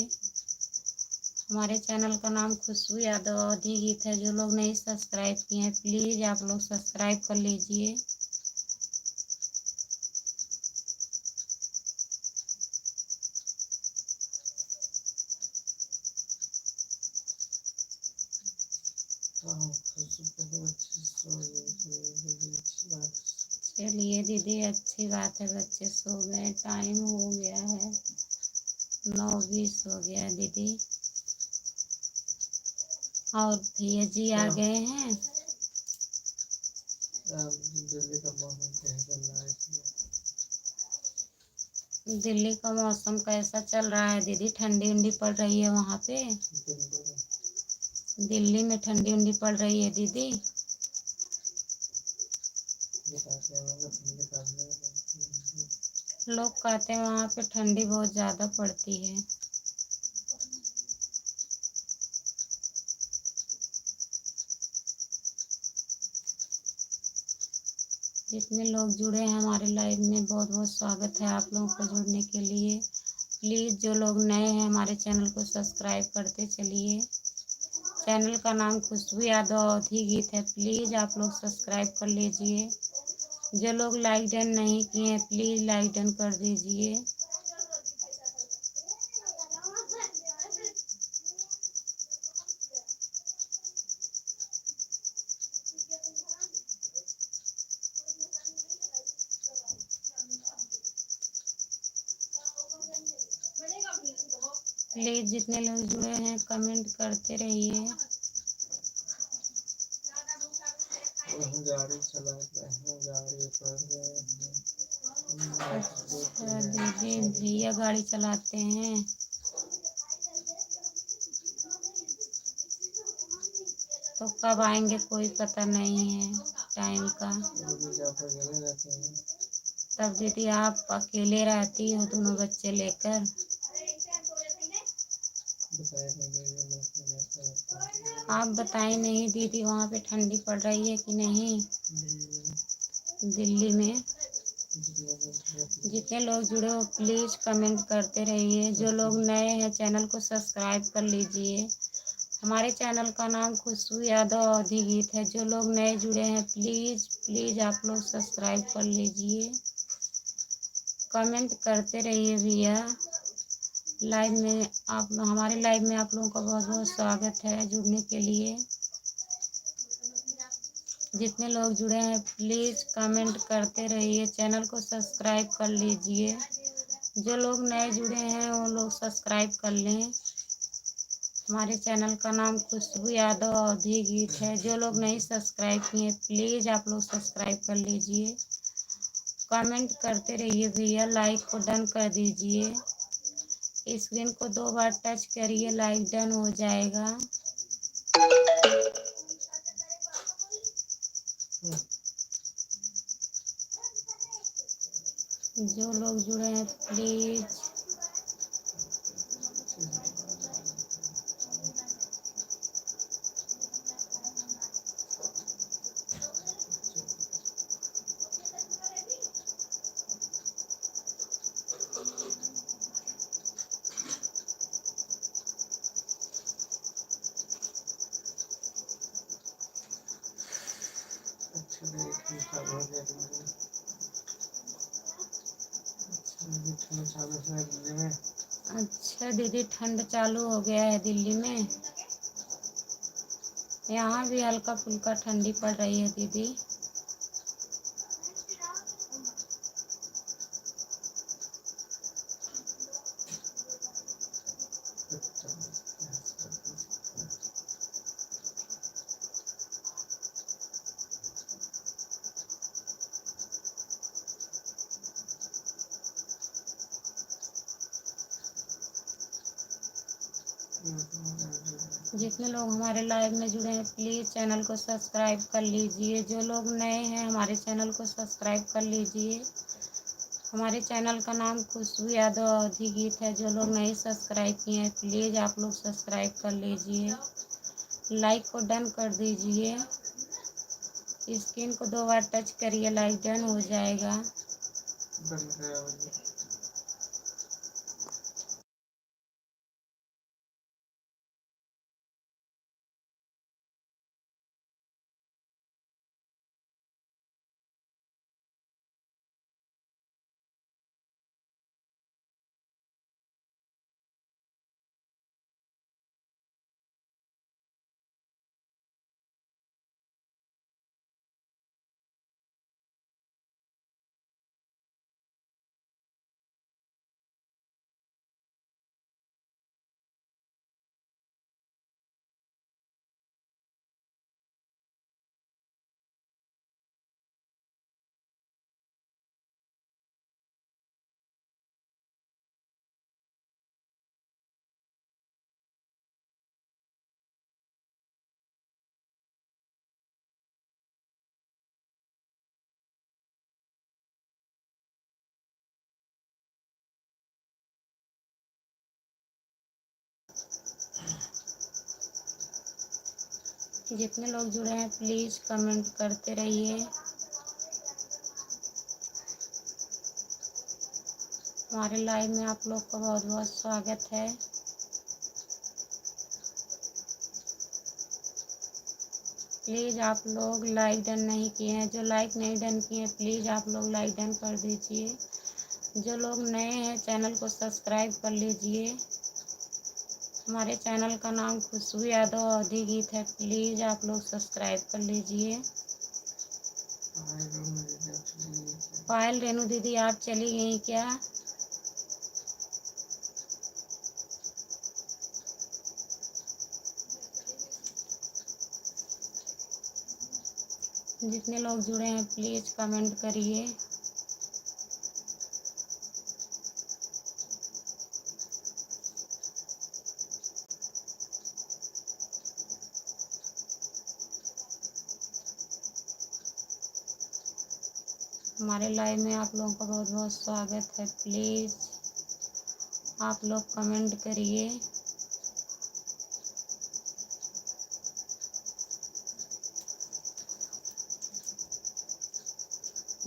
Speaker 1: हमारे चैनल का नाम खुशबू यादव अवधी गीत है। जो लोग नहीं सब्सक्राइब किए हैं प्लीज़ आप लोग सब्सक्राइब कर लीजिए। चलिए दीदी अच्छी बात है, बच्चे सो गए, टाइम हो गया है 9:20 हो गया दीदी। और भैया जी आ गए हैं। दिल्ली का मौसम कैसा चल रहा है दीदी? ठंडी उंडी पड़ रही है वहाँ पे? दिल्ली में ठंडी उंडी पड़ रही है दीदी? लोग कहते हैं वहाँ पे ठंडी बहुत ज़्यादा पड़ती है। जितने लोग जुड़े हैं हमारे लाइव में बहुत बहुत स्वागत है आप लोगों को जुड़ने के लिए। प्लीज़ जो लोग नए हैं हमारे चैनल को सब्सक्राइब करते चलिए। चैनल का नाम खुशबू यादव अवधी गीत है, प्लीज़ आप लोग सब्सक्राइब कर लीजिए। जो लोग लाइक डन नहीं किए हैं प्लीज़ लाइक डन कर दीजिए। प्लीज़ जितने लोग जुड़े हैं कमेंट करते रहिए।
Speaker 2: गाड़ी चलाते हैं, गाड़ी पर
Speaker 1: अच्छा दीदी भैया गाड़ी चलाते हैं। तो कब आएंगे कोई पता नहीं है टाइम का। तब दीदी आप अकेले रहती हो दोनों बच्चे लेकर? आप बताएं नहीं दीदी वहाँ पे ठंडी पड़ रही है कि नहीं दिल्ली में? जितने लोग जुड़े हो प्लीज़ कमेंट करते रहिए। जो लोग नए हैं चैनल को सब्सक्राइब कर लीजिए। हमारे चैनल का नाम खुशबू यादव अवधी गीत है। जो लोग नए जुड़े हैं प्लीज़ प्लीज़ आप लोग सब्सक्राइब कर लीजिए, कमेंट करते रहिए भैया। लाइव में आप हमारे लाइव में आप लोगों का बहुत बहुत स्वागत है जुड़ने के लिए। जितने लोग जुड़े हैं प्लीज़ कमेंट करते रहिए, चैनल को सब्सक्राइब कर लीजिए। जो लोग नए जुड़े हैं वो लोग सब्सक्राइब कर लें। हमारे चैनल का नाम खुशबू यादव अवधी गीत है। जो लोग नहीं सब्सक्राइब किए प्लीज़ आप लोग सब्सक्राइब कर लीजिए, कमेंट करते रहिए भैया, लाइक को डन कर दीजिए। स्क्रीन को 2 बार टच करिए, लाइक डन हो जाएगा। जो लोग जुड़े हैं प्लीज़
Speaker 2: ठंड चालू है दिल्ली में।
Speaker 1: अच्छा दीदी, ठंड चालू हो गया है दिल्ली में। यहाँ भी हल्का फुल्का ठंडी पड़ रही है दीदी। जितने लोग हमारे लाइव में जुड़े हैं प्लीज़ चैनल को सब्सक्राइब कर लीजिए। जो लोग नए हैं हमारे चैनल को सब्सक्राइब कर लीजिए। हमारे चैनल का नाम खुशबू यादव अवधी गीत है। जो लोग नहीं सब्सक्राइब किए हैं प्लीज़ आप लोग सब्सक्राइब कर लीजिए। लाइक को डन कर दीजिए। स्क्रीन को 2 बार टच करिए, लाइक डन हो जाएगा।
Speaker 2: बन गया मुझे।
Speaker 1: जितने लोग जुड़े हैं प्लीज़ कमेंट करते रहिए। हमारे लाइव में आप लोग का बहुत बहुत स्वागत है। प्लीज़ आप लोग लाइक डन नहीं किए हैं, जो लाइक नहीं डन किए हैं प्लीज़ आप लोग लाइक डन कर दीजिए। जो लोग नए हैं चैनल को सब्सक्राइब कर लीजिए। हमारे चैनल का नाम खुशबू यादव अवधी गीत है। प्लीज़ आप लोग सब्सक्राइब कर लीजिए। पायल रेनू दीदी आप चली गई क्या? जितने लोग जुड़े हैं प्लीज़ कमेंट करिए। हमारे लाइव में आप लोगों का बहुत बहुत स्वागत है। प्लीज़ आप लोग कमेंट करिए।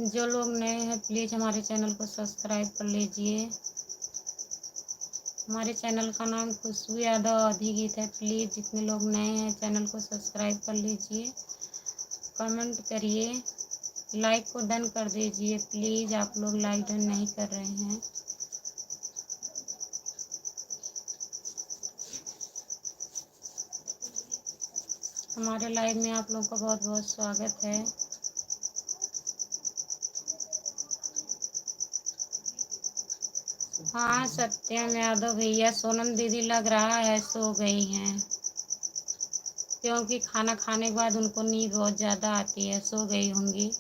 Speaker 1: जो लोग नए हैं प्लीज़ हमारे चैनल को सब्सक्राइब कर लीजिए। हमारे चैनल का नाम खुशबू यादव अवधी गीत है। प्लीज़ जितने लोग नए हैं चैनल को सब्सक्राइब कर लीजिए, कमेंट करिए, लाइक को डन कर दीजिए। प्लीज़ आप लोग लाइक डन नहीं कर रहे हैं। हमारे लाइव में आप लोगों का बहुत बहुत स्वागत है। हाँ सत्यम यादव भैया, सोनम दीदी लग रहा है सो गई हैं, क्योंकि खाना खाने के बाद उनको नींद बहुत ज़्यादा आती है, सो गई होंगी।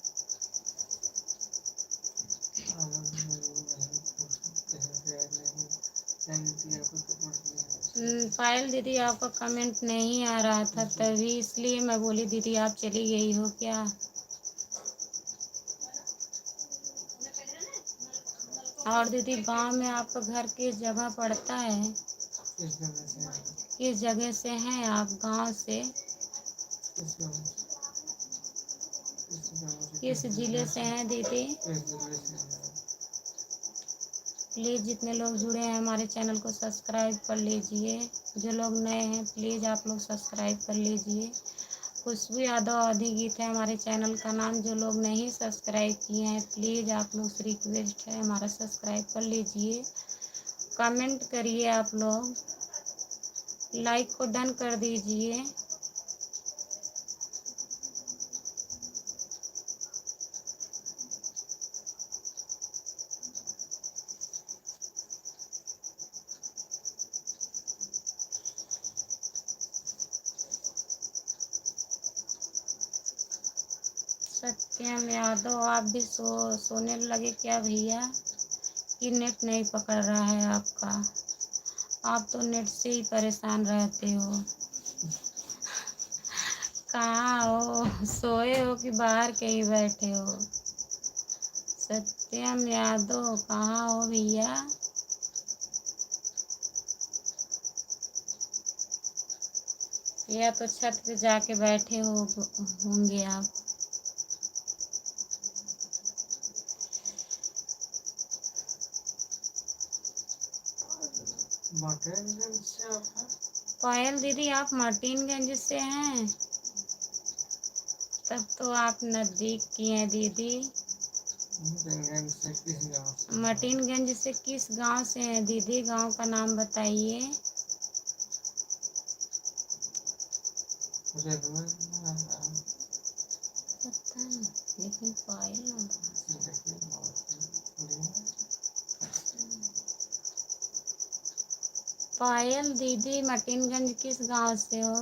Speaker 1: पायल दीदी आपका कमेंट नहीं आ रहा था तभी इसलिए मैं बोली दीदी आप चली गई हो क्या। और दीदी गांव में आपका घर किस जगह पड़ता है? किस जगह से हैं आप? गांव से किस जिले से हैं दीदी? प्लीज़ जितने लोग जुड़े हैं हमारे चैनल को सब्सक्राइब कर लीजिए। जो लोग नए हैं प्लीज़ आप लोग सब्सक्राइब कर लीजिए। खुशबू यादव अवधी गीत है हमारे चैनल का नाम। जो लोग नहीं सब्सक्राइब किए हैं प्लीज़ आप लोग से रिक्वेस्ट है हमारा सब्सक्राइब कर लीजिए। कमेंट करिए आप लोग, लाइक को डन कर दीजिए। सत्यम यादव आप भी सोने लगे क्या भैया? कि नेट नहीं पकड़ रहा है आपका? आप तो नेट से ही परेशान रहते हो। कहाँ हो, सोए हो कि बाहर कहीं बैठे हो? सत्यम यादव कहाँ हो भैया? या तो छत पे जाके बैठे हो होंगे आप।
Speaker 2: मटेरियल से आप हैं?
Speaker 1: पायल दीदी आप मार्टिनगंज से हैं? तब तो आप नज़दीक की हैं दीदी।
Speaker 2: मटेरियल से किस गाँव से?
Speaker 1: मार्टिनगंज से किस गांव से हैं दीदी? गांव का नाम बताइए।
Speaker 2: रेलवे
Speaker 1: पता नहीं, लेकिन पायल ना पायल दीदी मार्टिनगंज किस गांव से हो?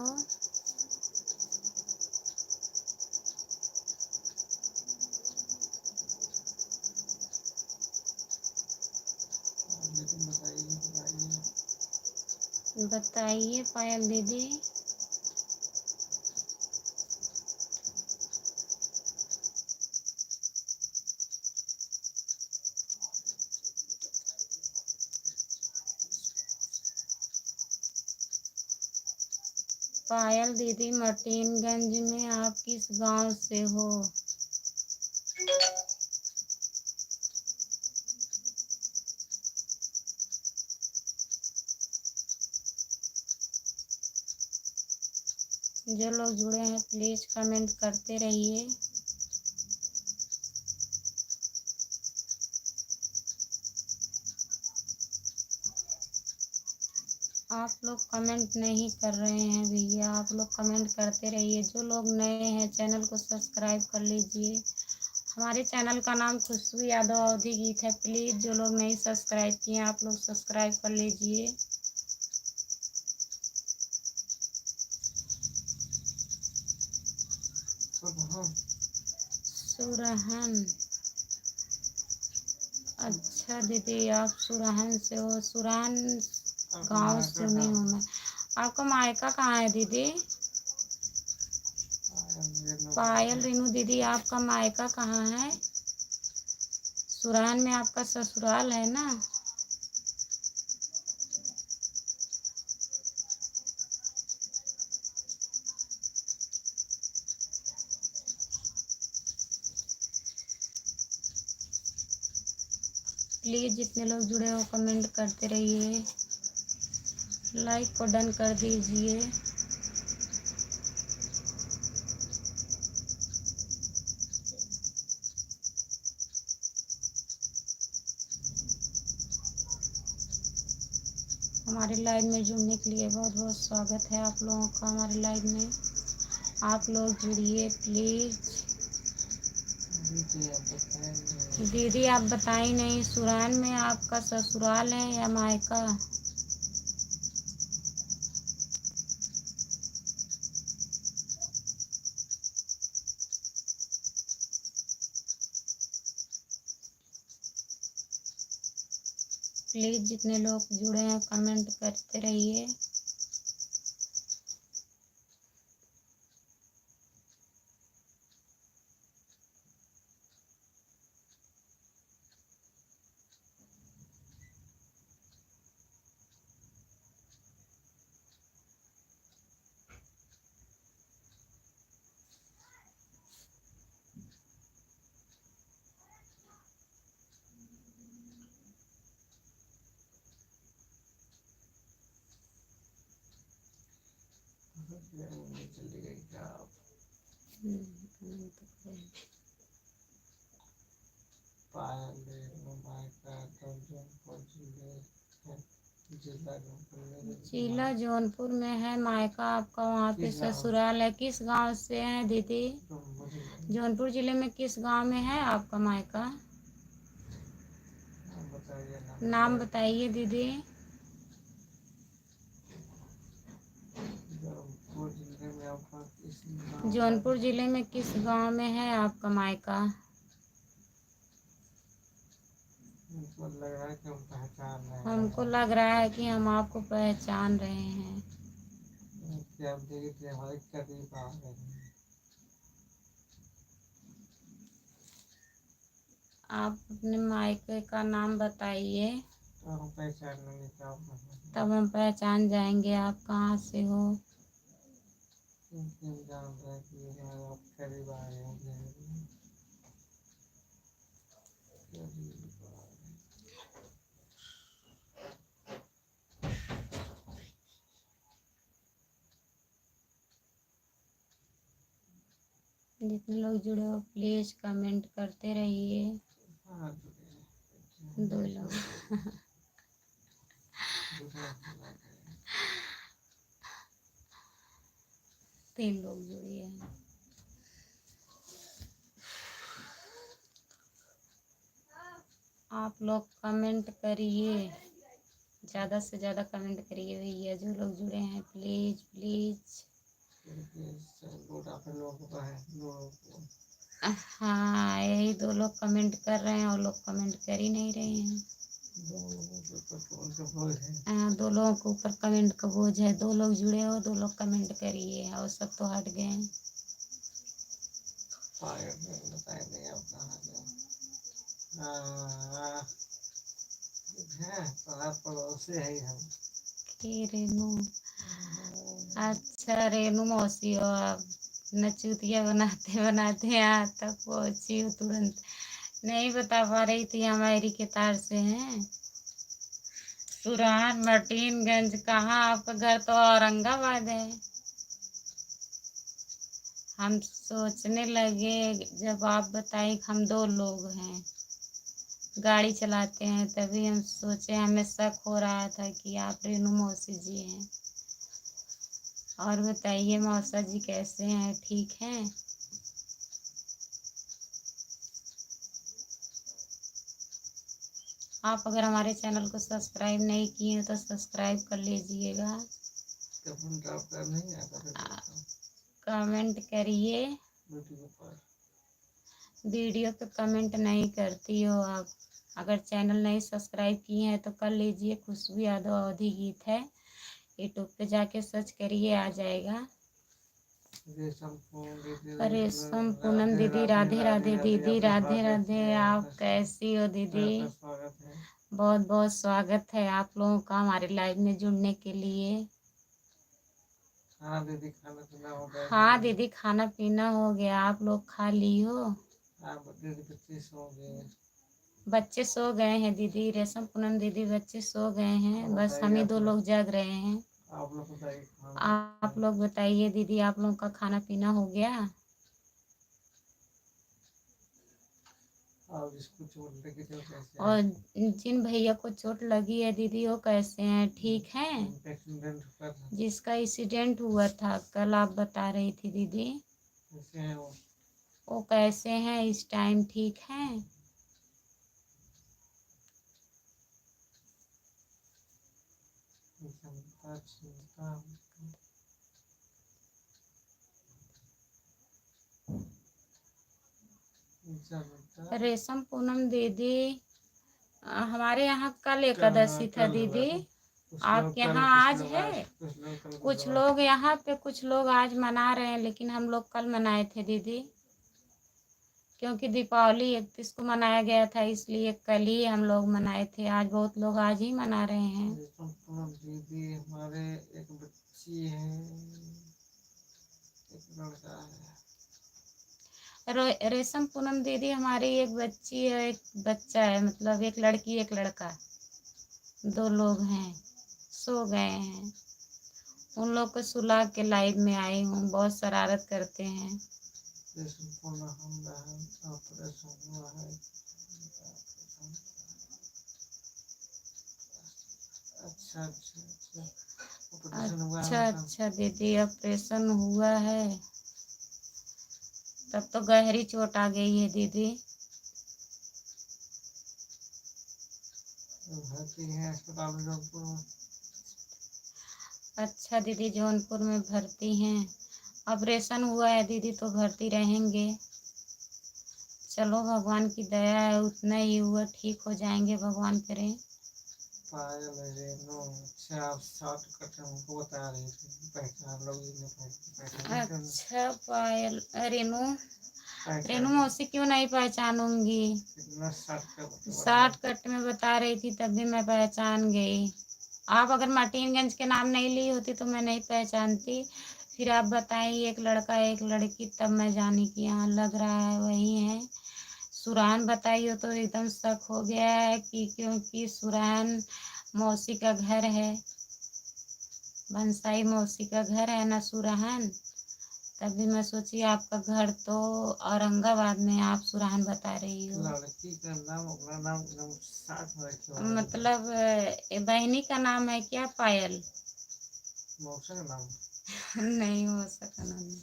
Speaker 1: बताइए पायल दीदी। पायल दीदी मार्टिनगंज में आप किस गांव से हो? जो लोग जुड़े हैं प्लीज़ कमेंट करते रहिए। आप लोग कमेंट नहीं कर रहे हैं भैया, आप लोग कमेंट करते रहिए। जो लोग नए हैं चैनल को सब्सक्राइब कर लीजिए। हमारे चैनल का नाम खुशबू यादव अवधी गीत है। प्लीज़ जो लोग नहीं सब्सक्राइब किए आप लोग सब्सक्राइब कर लीजिए। सुरहन, अच्छा दीदी आप सुरहन से हो। सुरहन गांव सुनी हूँ मैं। आपका मायका कहाँ है दीदी? पायल रेनू दीदी आपका मायका कहाँ है? सुरहन में आपका ससुराल है ना? प्लीज़ जितने लोग जुड़े हो कमेंट करते रहिए, लाइक को डन कर दीजिए। हमारे लाइव में जुड़ने के लिए बहुत बहुत स्वागत है आप लोगों का हमारे लाइव में। आप लोग जुड़िए प्लीज़। दीदी आप बताई नहीं, सुरहन में आपका ससुराल है या मायका? प्लीज़ जितने लोग जुड़े हैं कमेंट करते रहिए।
Speaker 2: चली गई क्या? पायल रेणु मायका तो जौनपुर जिला
Speaker 1: जिला जौनपुर में है मायका आपका, वहाँ पे ससुराल है। किस गांव से है दीदी? जौनपुर जिले में किस गांव में है आपका मायका? नाम बताइए दीदी। जौनपुर जिले में किस गांव में है आपका मायका? हमको लग रहा है कि हम आपको पहचान रहे हैं। आप अपने मायके का नाम बताइए, तब हम पहचान जाएंगे आप कहाँ से हो। जितने लोग जुड़े हो प्लीज कमेंट करते रहिए। 2 लोग 3 लोग जुड़े हैं। आप लोग कमेंट करिए, ज़्यादा से ज़्यादा कमेंट करिए भैया। जो लोग जुड़े हैं प्लीज प्लीज। हाँ, यही 2 लोग कमेंट कर रहे हैं और लोग कमेंट कर ही नहीं रहे हैं। 2 लोगों के ऊपर कमेंट का बोझ है। 2 लोग जुड़े हो, 2 लोग कमेंट करिए और सब तो हट गए। रेनू, अच्छा रेनू मौसी हो आप। नचूतिया बनाते बनाते यहाँ तक पहुँची हो तुरंत। नहीं बता पा रही थी, हमारी के तार से हैं। सुरान मर्टीनगंज कहाँ? आपका घर तो औरंगाबाद है। हम सोचने लगे जब आप बताए हम 2 लोग हैं, गाड़ी चलाते हैं, तभी हम सोचे, हमें शक हो रहा था कि आप रेनू मौसी जी हैं। और बताइए मौसा जी कैसे हैं? ठीक हैं? आप अगर हमारे चैनल को सब्सक्राइब नहीं किए हैं तो सब्सक्राइब कर लीजिएगा। कमेंट करिए। वीडियो पे कमेंट नहीं करती हो आप। अगर चैनल नहीं सब्सक्राइब किए हैं तो कर लीजिए। खुशबू यादव अवधी गीत है, यूट्यूब पे जाके सर्च करिए, आ जाएगा। रेशम पूनम दीदी राधे राधे। दीदी राधे राधे। आप कैसी हो दीदी? बहुत बहुत स्वागत है आप लोगों का हमारे लाइव में जुड़ने के लिए। हाँ दीदी, खाना पीना हो गया? हाँ दीदी, खाना पीना हो गया। आप लोग खा ली हो? बच्चे सो गए हैं दीदी। रेशम पूनम दीदी बच्चे सो गए हैं, बस हम ही 2 लोग जग रहे हैं। आप लोग बताइए दीदी, आप लोगों का खाना पीना हो गया? और जिन भैया को चोट लगी है दीदी, वो कैसे हैं? ठीक हैं? जिसका एक्सीडेंट हुआ था कल, आप बता रही थी दीदी, वो कैसे हैं इस टाइम? ठीक हैं? रेशम पूनम दीदी, हमारे यहाँ कल एकादशी था दीदी। आपके यहाँ आज है? कुछ लोग यहाँ पे, कुछ लोग आज मना रहे हैं, लेकिन हम लोग कल मनाए थे दीदी, क्योंकि दीपावली 31 को मनाया गया था, इसलिए कल ही हम लोग मनाए थे। आज बहुत लोग आज ही मना रहे हैं। दीदी हमारे एक बच्ची है, एक लड़का है। रेशम पूनम दीदी, हमारी एक बच्ची है, एक बच्चा है, मतलब एक लड़की एक लड़का, 2 लोग हैं, सो गए हैं। उन लोग को सुला के लाइव में आई हूँ। बहुत शरारत करते हैं।
Speaker 2: संपूर्ण हम ऑपरेशन हुआ है। अच्छा अच्छा अच्छा, ऑपरेशन हुआ है
Speaker 1: अच्छा
Speaker 2: मतलब।
Speaker 1: अच्छा दीदी, ऑपरेशन हुआ है, तब तो गहरी चोट आ गई है दीदी।
Speaker 2: भर्ती है अस्पताल में जौनपुर में।
Speaker 1: अच्छा दीदी, जौनपुर में भर्ती हैं। ऑपरेशन हुआ है दीदी तो भर्ती रहेंगे। चलो भगवान की दया है, उतना ही हुआ, ठीक हो जाएंगे, भगवान करे।
Speaker 2: पायल रेनू, अच्छा आप शॉर्टकट हमको बता रही थी, पहचान लोगी ने पहचान क्यों नहीं?
Speaker 1: अच्छा पायल, रेनू, रेनू
Speaker 2: पहचान
Speaker 1: मौसी क्यों नहीं पहचानूंगी?
Speaker 2: कितना शॉर्टकट बता रही।
Speaker 1: शॉर्टकट में बता रही थी तब भी मैं पहचान गई। आप अगर मार्टिनगंज के नाम नहीं ली होती तो मैं नहीं पहचानती। फिर आप बताई एक लड़का एक लड़की, तब मैं जानी कि हाँ लग रहा है वही है। सुरान बताई हो तो एकदम शक हो गया है कि क्योंकि सुरान मौसी का घर है, बंसाई मौसी का घर है ना सुरान। तभी मैं सोची आपका घर तो औरंगाबाद में, आप सुरान बता रही हो।
Speaker 2: लड़की का नाम अपना नाम एकदम साथ में रखे हो।
Speaker 1: मतलब बहनी का नाम है क्या पायल?
Speaker 2: मौसा का नाम।
Speaker 1: नहीं हो सका नहीं।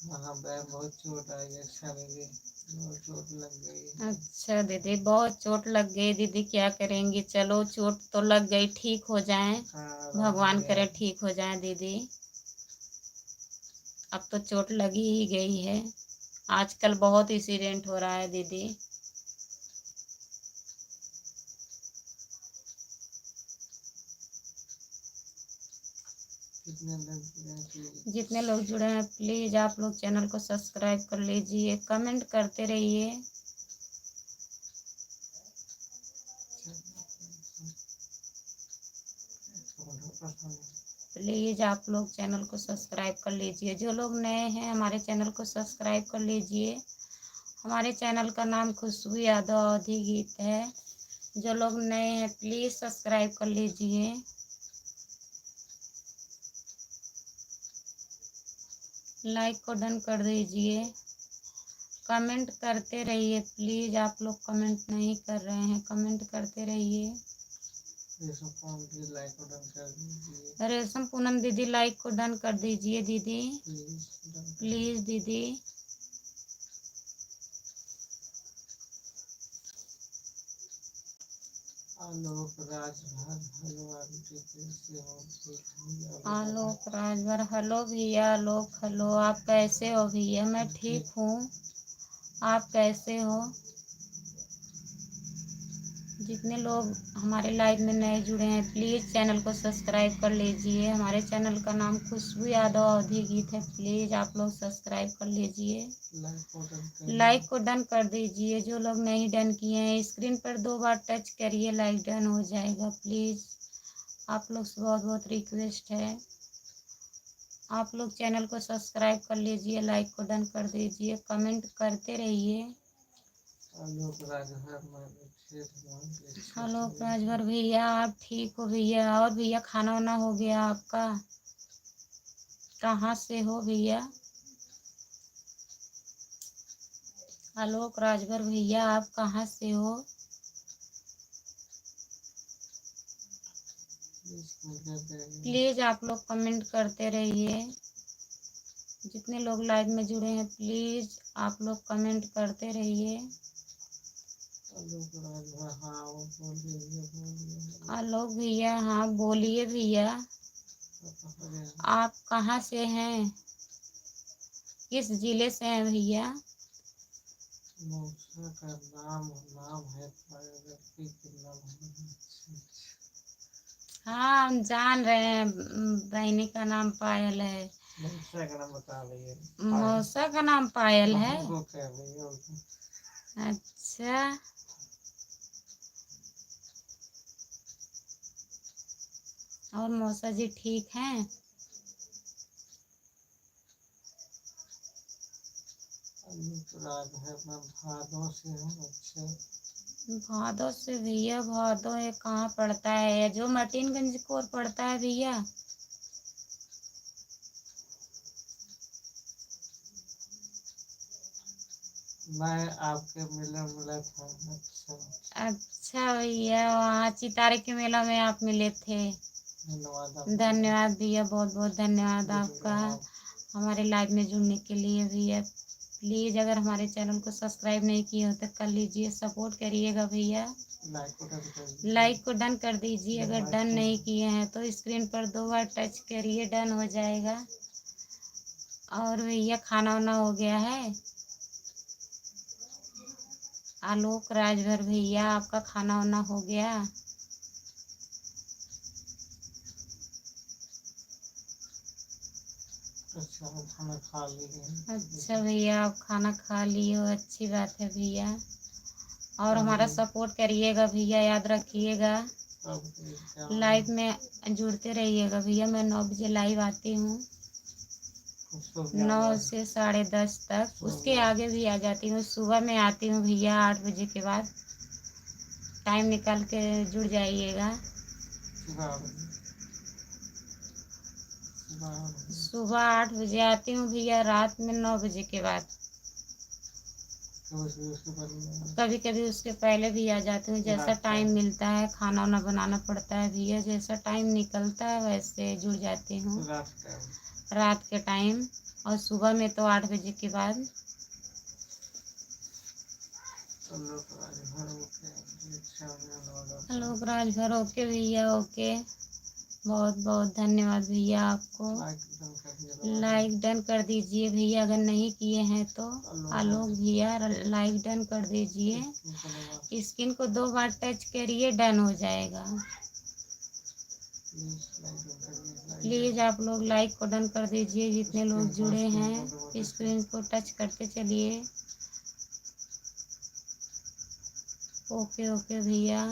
Speaker 2: हाँ बैग बहुत चोट आई, अच्छा दीदी बहुत चोट लग गई।
Speaker 1: अच्छा दीदी, बहुत चोट लग गई दीदी, क्या करेंगी? चलो चोट तो लग गई, ठीक हो जाए,
Speaker 2: हाँ
Speaker 1: भगवान
Speaker 2: राम
Speaker 1: करे ठीक हो जाए दीदी। अब तो चोट लगी ही गई है, आजकल बहुत एक्सीडेंट हो रहा है दीदी।
Speaker 2: कितने लोग
Speaker 1: जितने लोग जुड़े हैं प्लीज़ आप लोग चैनल को सब्सक्राइब कर लीजिए, कमेंट करते रहिए। प्लीज़ आप लोग चैनल को सब्सक्राइब कर लीजिए, जो लोग नए हैं हमारे चैनल को सब्सक्राइब कर लीजिए। हमारे चैनल का नाम खुशबू यादव अवधी गीत है। जो लोग नए हैं प्लीज़ सब्सक्राइब कर लीजिए। लाइक को डन कर दीजिए, कमेंट करते रहिए प्लीज़। आप लोग कमेंट नहीं कर रहे हैं, कमेंट करते रहिए। रेशम पूनम दीदी लाइक को डन कर दीजिए दीदी, प्लीज़ दीदी।
Speaker 2: आलोक राजभर हेलो आंटी कैसे हो? ठीक हूँ।
Speaker 1: आलोक राजभर हेलो भैया, आलोक हेलो, आप कैसे हो भैया? मैं ठीक हूँ, आप कैसे हो? जितने लोग हमारे लाइव में नए जुड़े हैं प्लीज़ चैनल को सब्सक्राइब कर लीजिए। हमारे चैनल का नाम खुशबू यादव अवधी गीत है, प्लीज़ आप लोग सब्सक्राइब कर लीजिए। लाइक को डन कर दीजिए, जो लोग नहीं डन किए हैं स्क्रीन पर 2 बार टच करिए, लाइक डन हो जाएगा प्लीज़। आप लोग से बहुत बहुत रिक्वेस्ट है, आप लोग चैनल को सब्सक्राइब कर लीजिए, लाइक को डन कर दीजिए, कमेंट करते रहिए। आलोक राजभर भैया आप ठीक हो भैया? और भैया खाना वाना हो गया आपका? कहाँ से हो भैया? आलोक राजभर भैया आप कहाँ से हो? प्लीज़ आप लोग कमेंट करते रहिए। जितने लोग लाइव में जुड़े हैं प्लीज़ आप लोग कमेंट करते रहिए। आलोक भैया हाँ बोलिए भैया, आप कहाँ से हैं, किस जिले से हैं भैया? मौसा का नाम है हाँ हम जान रहे हैं, बहनी का नाम पायल है।
Speaker 2: मौसा का नाम बता रही है।
Speaker 1: मौसा का नाम पायल है?
Speaker 2: है।
Speaker 1: अच्छा और मौसा जी ठीक हैं?
Speaker 2: भादों से हूँ। अच्छा
Speaker 1: भादों से भैया, भादों ये कहाँ पड़ता है? जो मार्टिनगंज को पड़ता है भैया।
Speaker 2: मैं आपके मेले में मिला था। अच्छा,
Speaker 1: अच्छा भैया, वहाँ चितारे के मेला में आप मिले थे।
Speaker 2: धन्यवाद आपका।
Speaker 1: धन्यवाद भैया, बहुत बहुत धन्यवाद
Speaker 2: जुड़े
Speaker 1: आपका
Speaker 2: रहो।
Speaker 1: हमारे लाइव में जुड़ने के लिए। भैया प्लीज़ अगर हमारे चैनल को सब्सक्राइब नहीं किए हो तो कर लीजिए, सपोर्ट करिएगा भैया। लाइक को डन कर दीजिए, अगर डन नहीं किए हैं तो स्क्रीन पर 2 बार टच करिए, डन हो जाएगा। और भैया खाना वाना हो गया है? आलोक राजभर भैया, आपका खाना वाना हो गया?
Speaker 2: अच्छा, खाना खा लिए।
Speaker 1: अच्छा भैया, आप खाना खा लिए हो, अच्छी बात है भैया। और हमारा सपोर्ट करिएगा भैया, याद रखिएगा। लाइव में जुड़ते रहिएगा भैया। मैं 9 बजे लाइव आती हूँ, 9 से 10:30 तक। उसके आगे भी आ जाती हूँ, सुबह में आती हूँ भैया 8 बजे के बाद। टाइम निकाल के जुड़ जाइएगा। सुबह 8 बजे आती हूँ भैया, रात में 9 बजे के बाद। कभी कभी उसके पहले भी आ जाती हूँ, जैसा टाइम मिलता है। खाना वाना बनाना पड़ता है भैया, जैसा टाइम निकलता है वैसे जुड़ जाती हूँ रात के टाइम। और सुबह में तो 8 बजे के बाद। आलोक राजभर ओके भैया, ओके। बहुत बहुत धन्यवाद भैया आपको। लाइक डन कर दीजिए भैया, अगर नहीं किए हैं तो। आलोक भैया लाइक डन कर दीजिए, स्क्रीन को 2 बार टच करिए, डन हो जाएगा। प्लीज़ आप लोग लाइक को डन कर दीजिए, जितने लोग जुड़े हैं स्क्रीन को टच करते चलिए। ओके ओके भैया।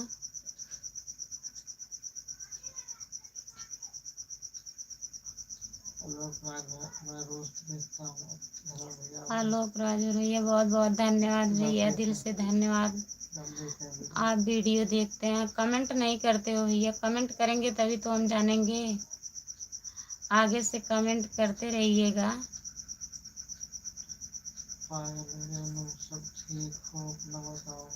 Speaker 1: आलोक राज भैया, बहुत बहुत धन्यवाद भैया, दिल से धन्यवाद। आप वीडियो देखते हैं, कमेंट नहीं करते हो भैया। कमेंट करेंगे तभी तो हम जानेंगे। आगे से कमेंट करते रहिएगा। सब ठीक हो, अपना बताओ।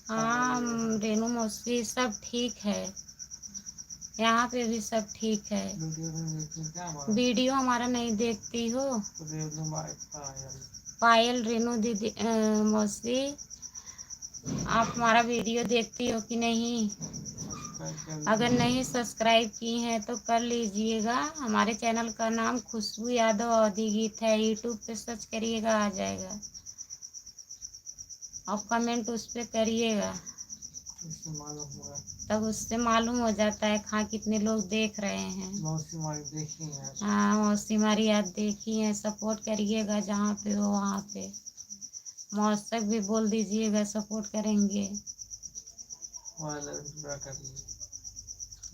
Speaker 1: हाँ रेनू मौसी, सब ठीक है, यहाँ पे भी सब ठीक है। वीडियो हमारा नहीं देखती हो? पायल रेनू दीदी मौसी, आप हमारा वीडियो देखती हो कि नहीं? अगर नहीं सब्सक्राइब की हैं तो कर लीजिएगा। हमारे चैनल का नाम खुशबू यादव अवधी गीत है, यूट्यूब पे सर्च करिएगा, आ जाएगा। और कमेंट उस पर करिएगा, तब उससे मालूम हो जाता है कहाँ कितने लोग देख रहे हैं। हाँ मौसी हमारी आप देखी हैं, सपोर्ट करिएगा जहाँ पे हो वहाँ पे। मौसक भी बोल दीजिएगा, सपोर्ट करेंगे।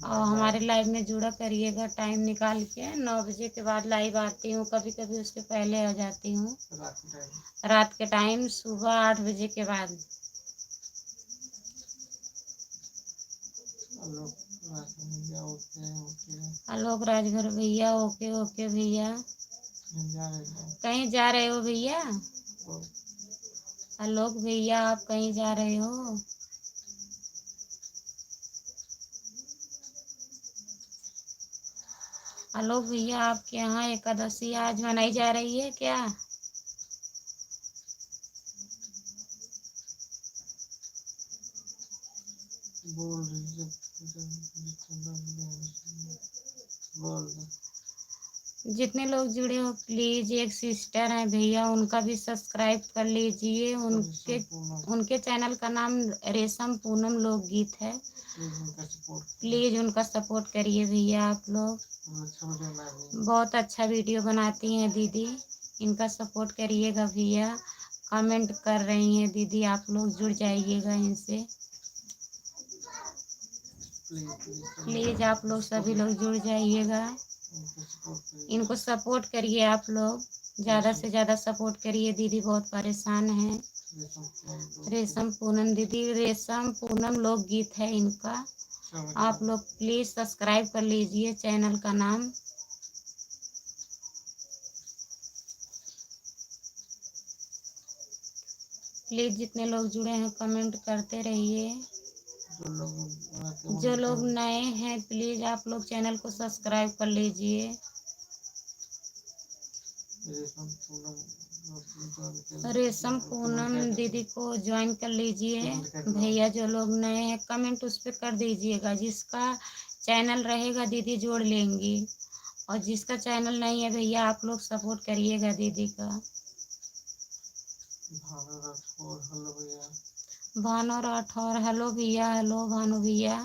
Speaker 1: और हमारे लाइव में जुड़ा करिएगा, टाइम निकाल के। 9 बजे के बाद लाइव आती हूँ, कभी कभी उसके पहले आ जाती हूँ रात के टाइम, सुबह 8 बजे के बाद। आलोक राजभर भैया, ओके ओके भैया। कहीं जा रहे हो भैया? आलोक भैया, आप कहीं जा रहे हो? आलोक भैया, आपके यहाँ एकादशी आज मनाई जा रही है क्या? जितने लोग जुड़े हो प्लीज़, एक सिस्टर हैं भैया, उनका भी सब्सक्राइब कर लीजिए। उनके चैनल का नाम रेशम पूनम लोकगीत है। प्लीज़ उनका सपोर्ट करिए भैया आप लोग। बहुत अच्छा वीडियो बनाती हैं दीदी, इनका सपोर्ट करिएगा भैया। कमेंट कर रही हैं दीदी, आप लोग जुड़ जाइएगा इनसे। प्लीज़ आप लोग सभी लोग जुड़ जाइएगा, इनको सपोर्ट करिए आप लोग, ज़्यादा से ज़्यादा सपोर्ट करिए। दीदी बहुत परेशान हैं। रेशम पूनम दीदी, रेशम पूनम लोकगीत है इनका। आप लोग प्लीज़ सब्सक्राइब कर लीजिए चैनल का नाम। प्लीज़ जितने लोग जुड़े हैं कमेंट करते रहिए। जो लोग नए हैं प्लीज़ आप लोग चैनल को सब्सक्राइब कर लीजिए। रेशम पूनम दीदी को ज्वाइन कर लीजिए। भैया जो लोग नए हैं कमेंट उस पर कर दीजिएगा। जिसका चैनल रहेगा दीदी जोड़ लेंगी, और जिसका चैनल नहीं है भैया आप लोग सपोर्ट करिएगा दीदी का। भानु राठौर हेलो भैया। हेलो भानु भैया।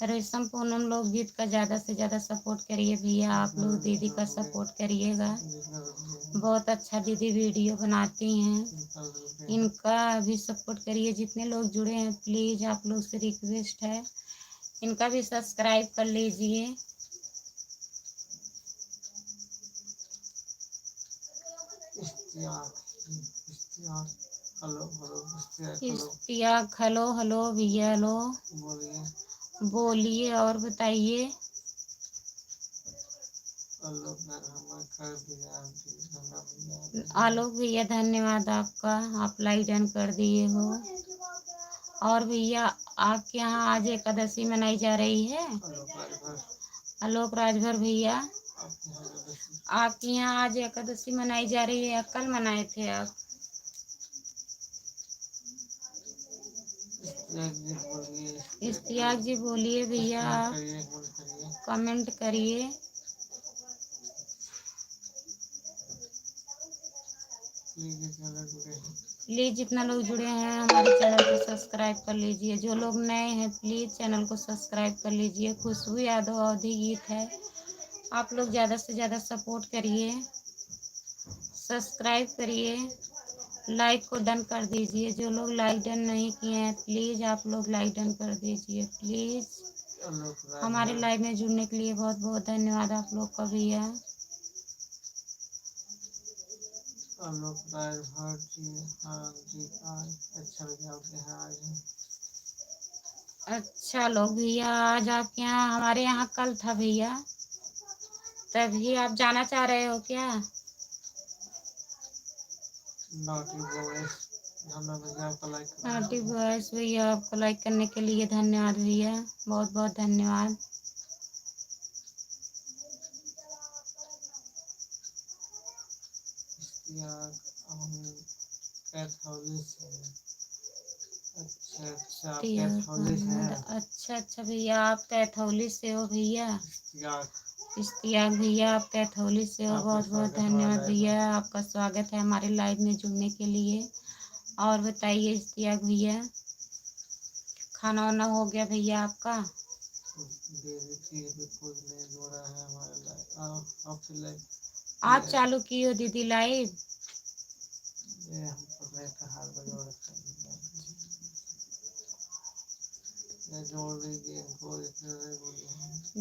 Speaker 1: रेशम पूनम लोकगीत का ज़्यादा से ज़्यादा सपोर्ट करिए भैया। आप लोग दीदी का सपोर्ट करिएगा। बहुत अच्छा दीदी वीडियो बनाती हैं, इनका भी सपोर्ट करिए। जितने लोग जुड़े हैं प्लीज़ आप लोग से रिक्वेस्ट है इनका भी सब्सक्राइब कर लीजिए। इश्तियाक हेलो हेलो भैया। हेलो बोलिए और बताइए। आलोक भैया धन्यवाद आपका, आप लाइक डन कर दिए हो। और भैया आपके यहाँ आज एकादशी मनाई जा रही है। आलोक राजभर भैया आपके यहाँ आज एकादशी मनाई जा रही है, कल मनाए थे आप। इश्तियाक जी बोलिए भैया, कमेंट करिए। प्लीज़ जितना लोग जुड़े हैं हमारे चैनल को सब्सक्राइब कर लीजिए। जो लोग नए हैं प्लीज़ चैनल को सब्सक्राइब कर लीजिए। खुशबू यादव अवधी गीत है, आप लोग ज़्यादा से ज़्यादा सपोर्ट करिए, सब्सक्राइब करिए, लाइक को डन कर दीजिए। जो लोग लाइक डन नहीं किए हैं प्लीज़ आप लोग लाइक डन कर दीजिए प्लीज़। हमारे लाइव में जुड़ने के लिए बहुत बहुत धन्यवाद आप लोग का भैया। अच्छा लोग भैया आज आपके यहाँ हमारे यहाँ कल था भैया, तभी आप जाना चाह रहे हो क्या। नोटी बॉयस भैया आपको लाइक करने के लिए धन्यवाद भैया, बहुत बहुत धन्यवाद। अच्छा अच्छा भैया आप कैथोलिक से हो भैया। इश्तियाक भैया आप कैथोलिक से हो, बहुत बहुत धन्यवाद भैया। आपका स्वागत है हमारे लाइव में जुड़ने के लिए। और बताइए इश्तियाक भैया खाना वाना हो गया भैया आपका। आप चालू की हो दीदी लाइव।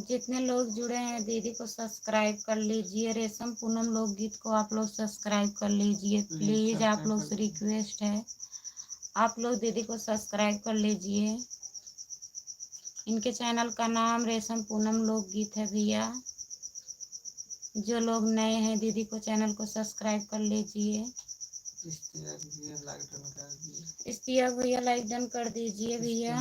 Speaker 1: जितने लोग जुड़े हैं दीदी को सब्सक्राइब कर लीजिए। रेशम पूनम लोकगीत को आप लोग सब्सक्राइब कर लीजिए प्लीज़, आप लोग से रिक्वेस्ट है आप लोग दीदी को सब्सक्राइब कर लीजिए। इनके चैनल का नाम रेशम पूनम लोकगीत है भैया। जो लोग नए हैं दीदी को चैनल को सब्सक्राइब कर लीजिए। इश्तियाक भैया लाइक डन कर दीजिए भैया।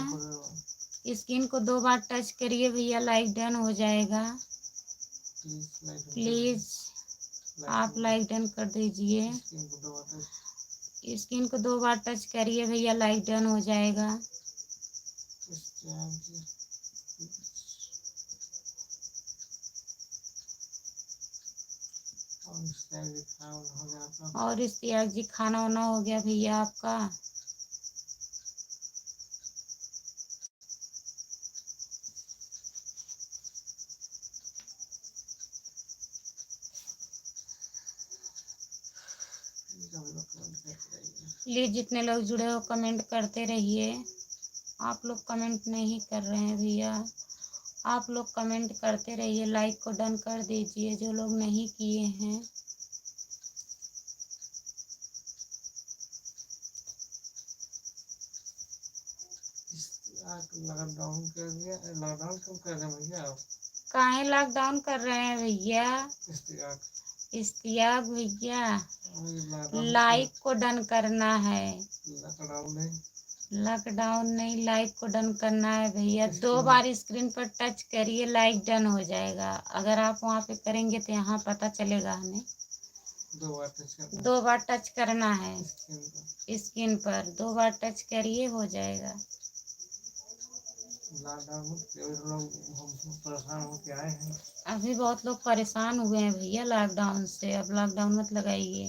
Speaker 1: स्क्रीन को 2 बार टच करिए भैया, लाइक डन हो जाएगा। प्लीज़ आप लाइक डन कर दीजिए। स्क्रीन को 2 बार टच करिए भैया, लाइक डन हो जाएगा। और इश्तियाक जी खाना वाना हो गया भैया आपका। प्लीज़ जितने लोग जुड़े हो कमेंट करते रहिए। आप लोग कमेंट नहीं कर रहे हैं भैया, आप लोग कमेंट करते रहिए। लाइक को डन कर दीजिए जो लोग नहीं किए हैं।
Speaker 2: लॉकडाउन कर दिया, लॉकडाउन कब कर रहे हैं भैया आप।
Speaker 1: काहे लॉकडाउन कर रहे हैं भैया?
Speaker 2: इश्तियाक
Speaker 1: इश्तियाक भैया,
Speaker 2: लॉकडाउन
Speaker 1: लाइक को डन करना है।
Speaker 2: लॉकडाउन
Speaker 1: नहीं, लाइक को डन करना है भैया। 2 बार स्क्रीन पर टच करिए, लाइक डन हो जाएगा। अगर आप वहाँ पे करेंगे तो यहाँ पता चलेगा हमें। 2 बार टच करना है स्क्रीन पर, 2 बार टच करिए, हो जाएगा।
Speaker 2: लॉकडाउन लोग परेशान होके आए हैं।
Speaker 1: अभी बहुत लोग परेशान हुए हैं भैया लॉकडाउन से। अब लॉकडाउन मत लगाइए।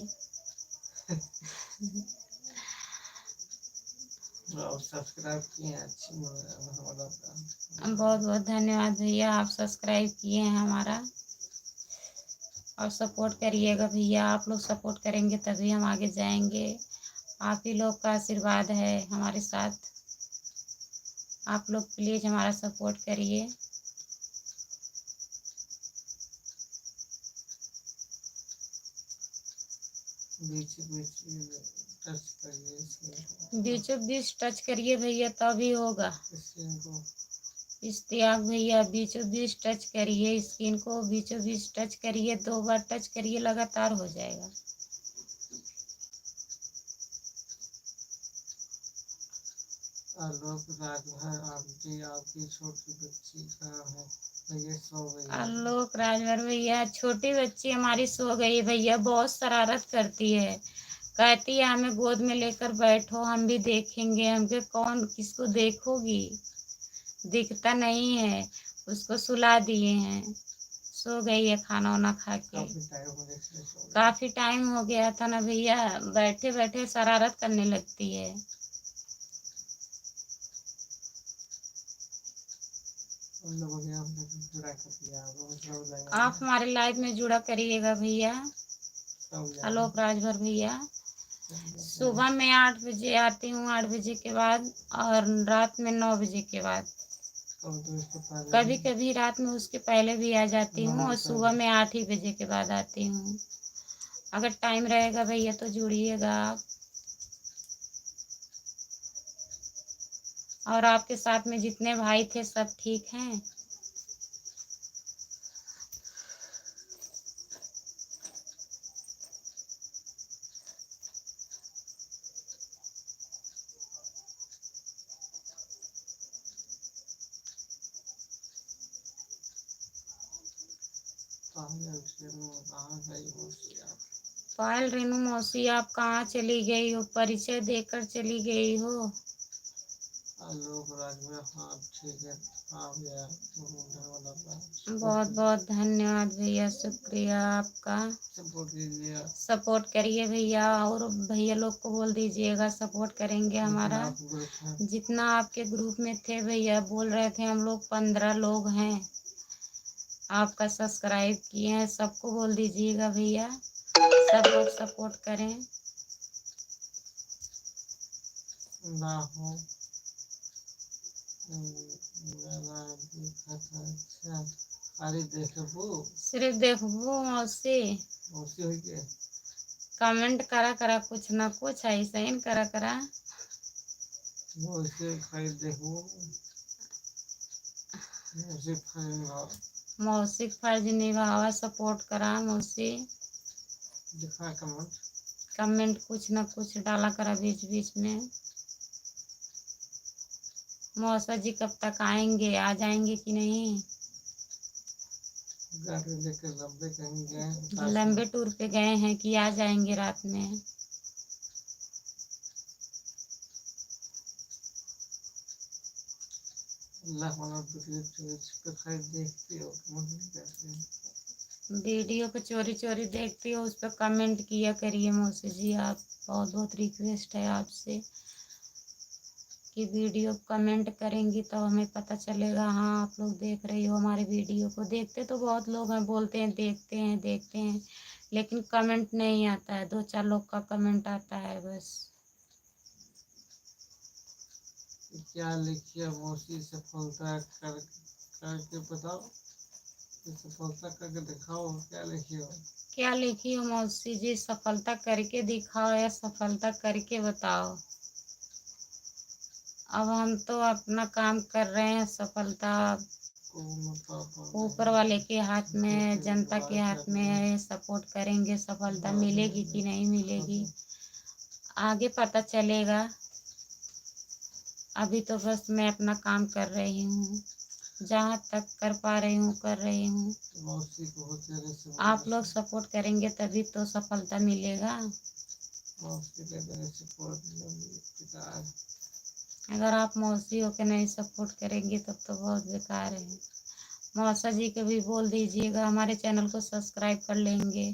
Speaker 2: सब्सक्राइब किए हैं, अच्छी
Speaker 1: बहुत बहुत धन्यवाद भैया, आप सब्सक्राइब किए हैं हमारा। और सपोर्ट करिएगा भैया, आप लोग सपोर्ट करेंगे तभी हम आगे जाएंगे। आप ही लोग का आशीर्वाद है हमारे साथ। आप लोग प्लीज़ हमारा सपोर्ट करिए। बीचों बीच टच करिए भैया, तभी होगा। इश्तियाक भैया, बीचों बीच टच करिए स्क्रीन को, बीचों बीच टच करिए, 2 बार टच करिए, लगातार हो जाएगा।
Speaker 2: आलोक राजभर आंटी, आपकी छोटी बच्ची कहाँ है? भैया सो गई।
Speaker 1: आलोक राजभर भैया, छोटी बच्ची हमारी सो गई भैया। बहुत शरारत करती है, कहती है हमें गोद में लेकर बैठो, हम भी देखेंगे। हमके कौन किसको देखोगी, दिखता नहीं है। उसको सुला दिए हैं, सो गई है खाना वाना खा के। काफी टाइम हो गया था ना भैया, बैठे बैठे शरारत करने लगती है। आप हमारे लाइव में जुड़ा करिएगा भैया। आलोक राजभर भैया, सुबह में 8 बजे आती हूँ, 8 बजे के बाद, और रात में 9 बजे के बाद। कभी कभी रात में उसके पहले भी आ जाती हूँ, और सुबह में 8 ही बजे के बाद आती हूँ। अगर टाइम रहेगा भैया तो जुड़िएगा आप। और आपके साथ में जितने भाई थे सब ठीक हैं? पायल रेनू मौसी, आप कहाँ चली गई हो? परिचय देकर चली गई हो।
Speaker 2: आलोक राजभर, हाँ ठीक है, आ गया।
Speaker 1: बहुत बहुत धन्यवाद भैया, शुक्रिया आपका। सपोर्ट करिए भैया, और भैया लोग को बोल दीजिएगा सपोर्ट करेंगे हमारा। जितना आपके ग्रुप में थे भैया, बोल रहे थे हम लोग 15 लोग हैं, आपका सब्सक्राइब किए हैं। सबको बोल दीजिएगा भैया, सब लोग सपोर्ट करें।
Speaker 2: ना हो
Speaker 1: सिर्फ देखबू मौसी, कमेंट करा करा कुछ ना कुछ, ऐसा ही करा करा। मौसी फर्ज निभावा, सपोर्ट करा मौसी। कमेंट कुछ ना कुछ डाला करा बीच बीच में। मौसा जी कब तक आएंगे, आ जाएंगे कि नहीं?
Speaker 2: गाड़ी लेकर
Speaker 1: लंबे टूर पे गए हैं कि आ जाएंगे रात में? वीडियो पे चोरी चोरी देखती हो, उस पर कमेंट किया करिए मौसी जी आप। बहुत बहुत रिक्वेस्ट है आपसे कि वीडियो कमेंट करेंगी तो हमें पता चलेगा, हाँ आप लोग देख रही हो हमारे वीडियो को। देखते तो बहुत लोग हैं, बोलते हैं देखते हैं, लेकिन कमेंट नहीं आता है। 2-4 लोग का कमेंट आता है बस।
Speaker 2: क्या लिखिए मौसी, सफलता करके बताओ, सफलता करके दिखाओ। क्या
Speaker 1: लिखी हो मौसी जी? सफलता करके दिखाओ या सफलता करके बताओ? अब हम तो अपना काम कर रहे हैं, सफलता ऊपर वाले के हाथ में, जनता के हाथ में है। सपोर्ट करेंगे, सफलता मिलेगी कि नहीं मिलेगी आगे पता चलेगा। अभी तो बस मैं अपना काम कर रही हूँ, जहाँ तक कर पा रही हूँ कर रही हूँ। आप लोग सपोर्ट करेंगे तभी तो सफलता मिलेगा। अगर आप मौसी हो के नहीं सपोर्ट करेंगे तब तो बहुत बेकार है। मौसा जी को भी बोल दीजिएगा हमारे चैनल को सब्सक्राइब कर लेंगे।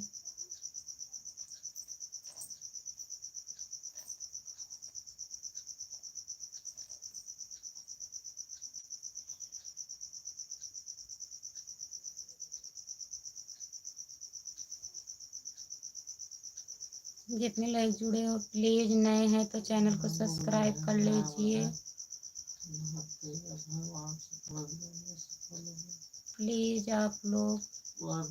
Speaker 1: जितने लोग जुड़े हो प्लीज, नए हैं तो चैनल को सब्सक्राइब कर लीजिए प्लीज। आप लोग बहुत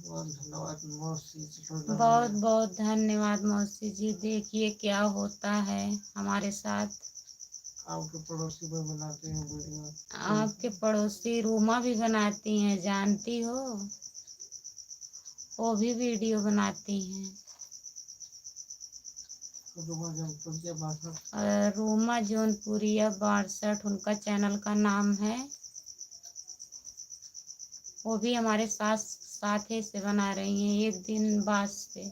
Speaker 1: बहुत धन्यवाद मौसी जी। देखिए क्या होता है हमारे साथ।
Speaker 2: आपके पड़ोसी भी बनाते हैं वीडियो।
Speaker 1: आपके पड़ोसी रूमा भी बनाती हैं, जानती हो? वो भी वीडियो बनाती हैं। रूमा जौनपुरिया 62 उनका चैनल का नाम है। वो भी हमारे साथ से बना रही हैं, एक दिन बाद से।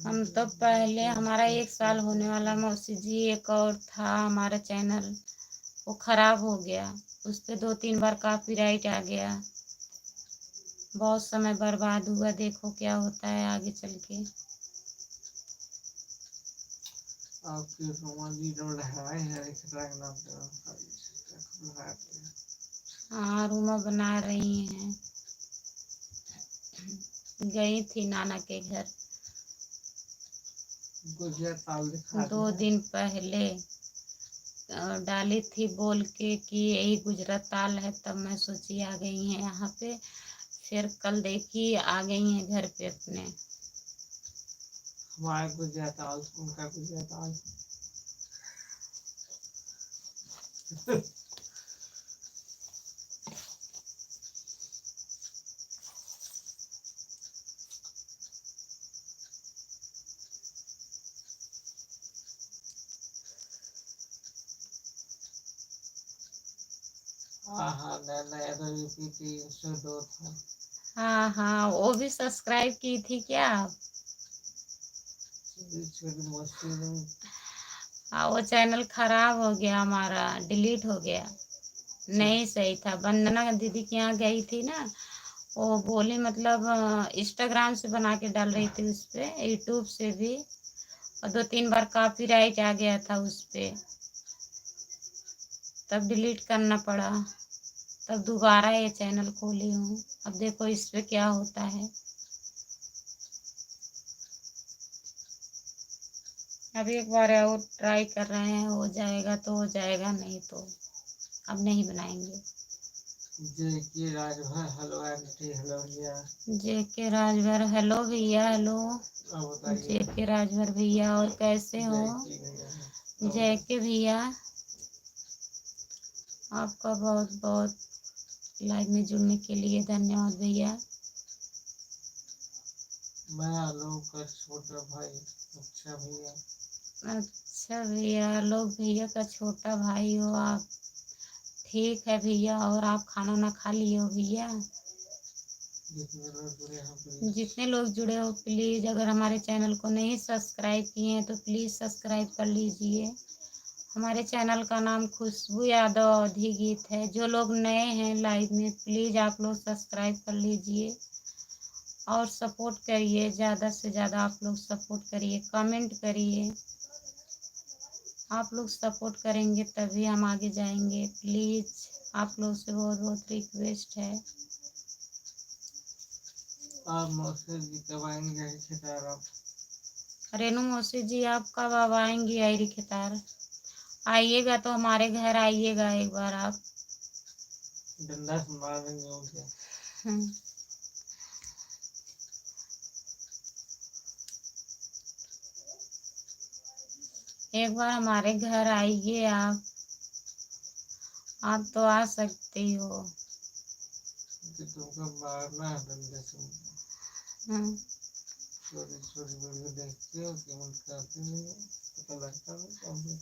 Speaker 1: हम तो पहले, हमारा 1 साल होने वाला मौसी जी। एक और था हमारा चैनल, वो खराब हो गया। उस पर 2-3 बार कॉपीराइट आ गया। बहुत समय बर्बाद हुआ। देखो क्या होता है आगे चल के।
Speaker 2: आपकी
Speaker 1: हाँ, रूमा बना रही हैं। गई थी नाना के घर 2 दिन पहले। डाली थी बोल के कि यही गुजरात ताल है, तब मैं सोची आ गई हैं यहाँ पे। फिर कल देखी आ गई हैं घर पे अपने।
Speaker 2: हमारे गुजरात ताल, उनका गुजरात ताल। हाँ, नया तो यूपी 302 था।
Speaker 1: हाँ हाँ, वो भी सब्सक्राइब की थी क्या आप? हाँ, वो चैनल खराब हो गया हमारा, डिलीट हो गया। नहीं सही था। वंदना दीदी के यहाँ गई थी ना, वो बोली मतलब इंस्टाग्राम से बना के डाल रही थी उस पे, यूट्यूब से भी। और 2-3 बार कॉपीराइट आ गया था उस पे, तब डिलीट करना पड़ा। तब दोबारा ये चैनल खोली हूँ। अब देखो इस पे क्या होता है। अब एक बार और ट्राई कर रहे हैं, हो जाएगा तो हो जाएगा, नहीं तो अब नहीं बनाएंगे।
Speaker 2: जेके राजभर हेलो आंटी, हेलो भैया।
Speaker 1: जेके राजभर हेलो भैया। हेलो जेके राजभर भैया, और कैसे हो? जेके भैया आपका बहुत बहुत लाइव में जुड़ने के लिए धन्यवाद भैया।
Speaker 2: मैं आलोक का छोटा भाई। अच्छा भैया।
Speaker 1: अच्छा भैया, लोग भैया का छोटा भाई हो आप। ठीक है भैया। और आप खाना ना खा लिए हो भैया? जितने लोग जुड़े हो प्लीज़, अगर हमारे चैनल को नहीं सब्सक्राइब किए हैं तो प्लीज़ सब्सक्राइब कर लीजिए। हमारे चैनल का नाम खुशबू यादव अवधी गीत है। जो लोग नए हैं लाइव में प्लीज़ आप लोग सब्सक्राइब कर लीजिए और सपोर्ट करिए। ज़्यादा से ज़्यादा आप लोग सपोर्ट करिए, कमेंट करिए। आप लोग सपोर्ट करेंगे तभी हम आगे जाएंगे। प्लीज़ आप लोग से बहुत बहुत रिक्वेस्ट है।
Speaker 2: आप मौसी जी कब आएंगे खितार?
Speaker 1: रेनू मौसी जी आप कब अब आएंगी आयरी खितार? आइएगा तो हमारे घर आइएगा एक बार आप।
Speaker 2: डंडा से मार देंगे उनके।
Speaker 1: एक बार हमारे घर आइए आप। आप तो आ सकती हो।
Speaker 2: कि तुमको मारना है डंडे से।
Speaker 1: हाँ,
Speaker 2: छोटी छोटी वीडियो देखती हो कि मन करती नहीं है, पता लगता नहीं कौन है।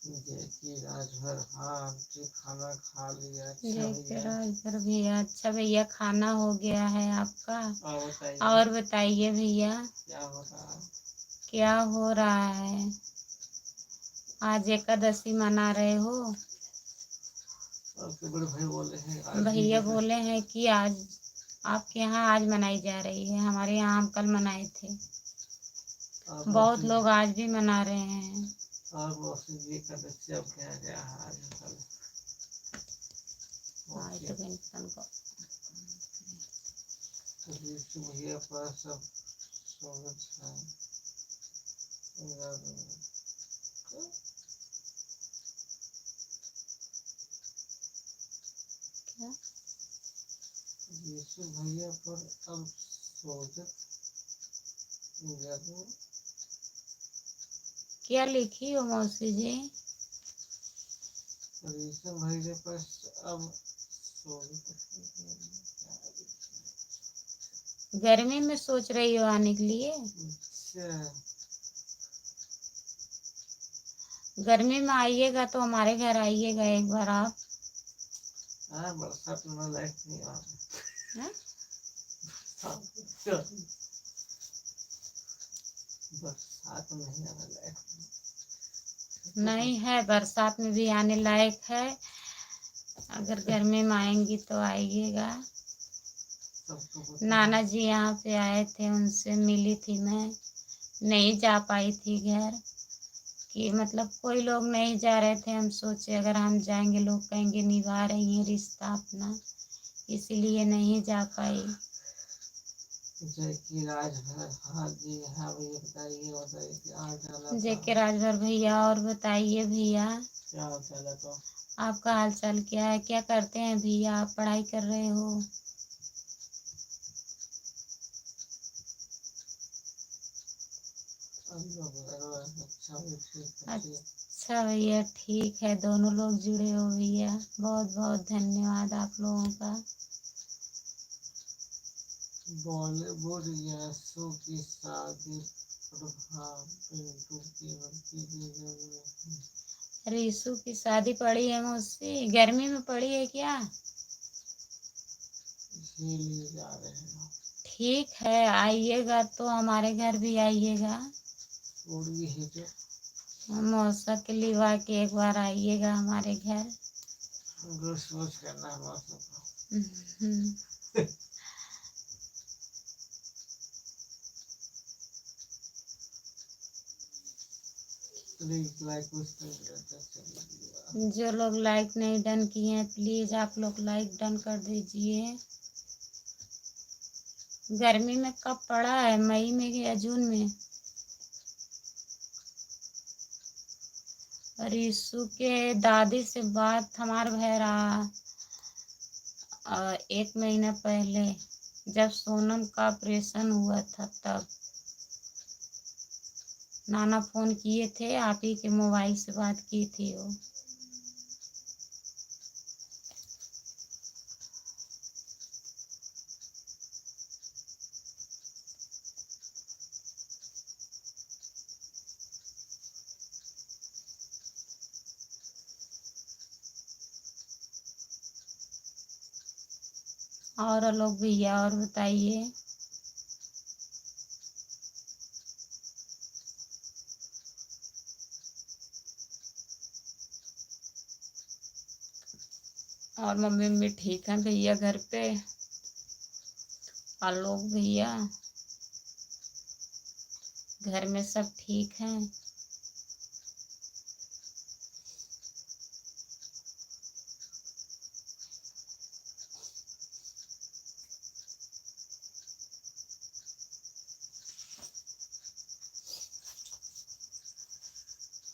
Speaker 2: जैकी राजभर, हाँ आंटी खाना खा लिया। अच्छा
Speaker 1: जय के
Speaker 2: भैया,
Speaker 1: राजभर भैया। अच्छा भैया, खाना हो गया है आपका?
Speaker 2: और बताइए
Speaker 1: और बताइए भैया,
Speaker 2: क्या हो रहा है।
Speaker 1: क्या हो रहा है? आज एकादशी मना रहे हो?
Speaker 2: आपके बड़े भाई बोले हैं आज
Speaker 1: भैया बोले हैं कि आज आपके यहाँ आज मनाई जा रही है। हमारे यहाँ हम कल मनाए थे। बहुत लोग आज भी मना रहे हैं।
Speaker 2: और मौसी जी एकादशी अब क्या गया है आज कल।
Speaker 1: आज तो किन को
Speaker 2: भैया पर सब स्वागत है।
Speaker 1: क्या
Speaker 2: यीशु भैया पर अब स्वागत
Speaker 1: क्या लिखी हो मौसी जी?
Speaker 2: यीशु भैया पर अब स्वागत।
Speaker 1: गर्मी में सोच रही हो आने के लिए?
Speaker 2: अच्छा,
Speaker 1: गर्मी में आइएगा तो हमारे घर आइएगा एक बार आप।
Speaker 2: हाँ बरसात में लाइट नहीं आ
Speaker 1: हाँ?
Speaker 2: बरसात में नहीं आने लायक।
Speaker 1: नहीं है, बरसात में भी आने लायक है। अगर गर्मी में आएंगी तो आइएगा। नाना जी यहाँ पे आए थे, उनसे मिली थी मैं। नहीं जा पाई थी घर कि मतलब कोई लोग नहीं जा रहे थे। हम सोचे अगर हम जाएंगे लोग कहेंगे निभा रही है रिश्ता अपना, इसीलिए नहीं जा पाई।
Speaker 2: जय की राजभर, हाँ जी हाँ भैया बताइए बताइए क्या हाल चाल है।
Speaker 1: जय के राजभर भैया। और बताइए भैया,
Speaker 2: क्या हाल चाल है। तो
Speaker 1: आपका हाल चाल क्या है? क्या करते हैं भैया? आप पढ़ाई कर रहे हो? अच्छा भैया, ठीक है। दोनों लोग जुड़े हो भैया, बहुत बहुत धन्यवाद आप लोगों का।
Speaker 2: बॉलीवुड यीशु की शादी प्रभाव पिंटू की भतीजी
Speaker 1: रीशु की शादी पड़ी है मुझसे। गर्मी में पड़ी है क्या?
Speaker 2: इसीलिए जा रहे हैं।
Speaker 1: ठीक है, आइएगा तो हमारे घर भी आइएगा।
Speaker 2: पूरी है जो
Speaker 1: मौसा के लिवा के एक बार आइएगा हमारे घर।
Speaker 2: घुस करना है मौसम को।
Speaker 1: हम्म। जो लोग लाइक नहीं डन किए हैं प्लीज आप लोग लाइक डन कर दीजिए। गर्मी में कब पड़ा है? मई में या जून में? रीशु के दादी से बात हमार भय रहा 1 महीना पहले, जब सोनम का ऑपरेशन हुआ था तब नाना फोन किए थे, आप ही के मोबाइल से बात की थी वो। और लोग भैया और बताइए। और मम्मी भी ठीक है भैया घर पे? और लोग भैया घर में सब ठीक हैं?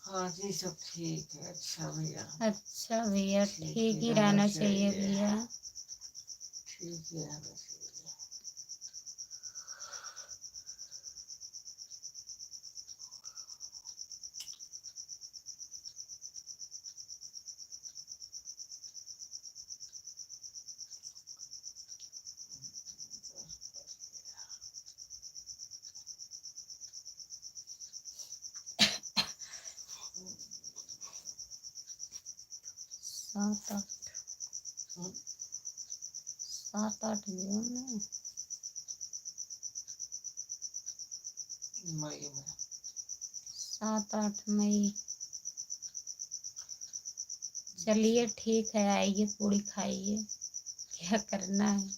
Speaker 2: हाँ जी सब ठीक है। अच्छा भैया,
Speaker 1: अच्छा भैया, ठीक ही रहना चाहिए भैया।
Speaker 2: ठीक है रहना चाहिए।
Speaker 1: 7 8
Speaker 2: हम्म,
Speaker 1: 7 8 जून में।
Speaker 2: मई में।
Speaker 1: 7 8 मई। चलिए ठीक है, आइए पूड़ी खाइए, क्या करना है।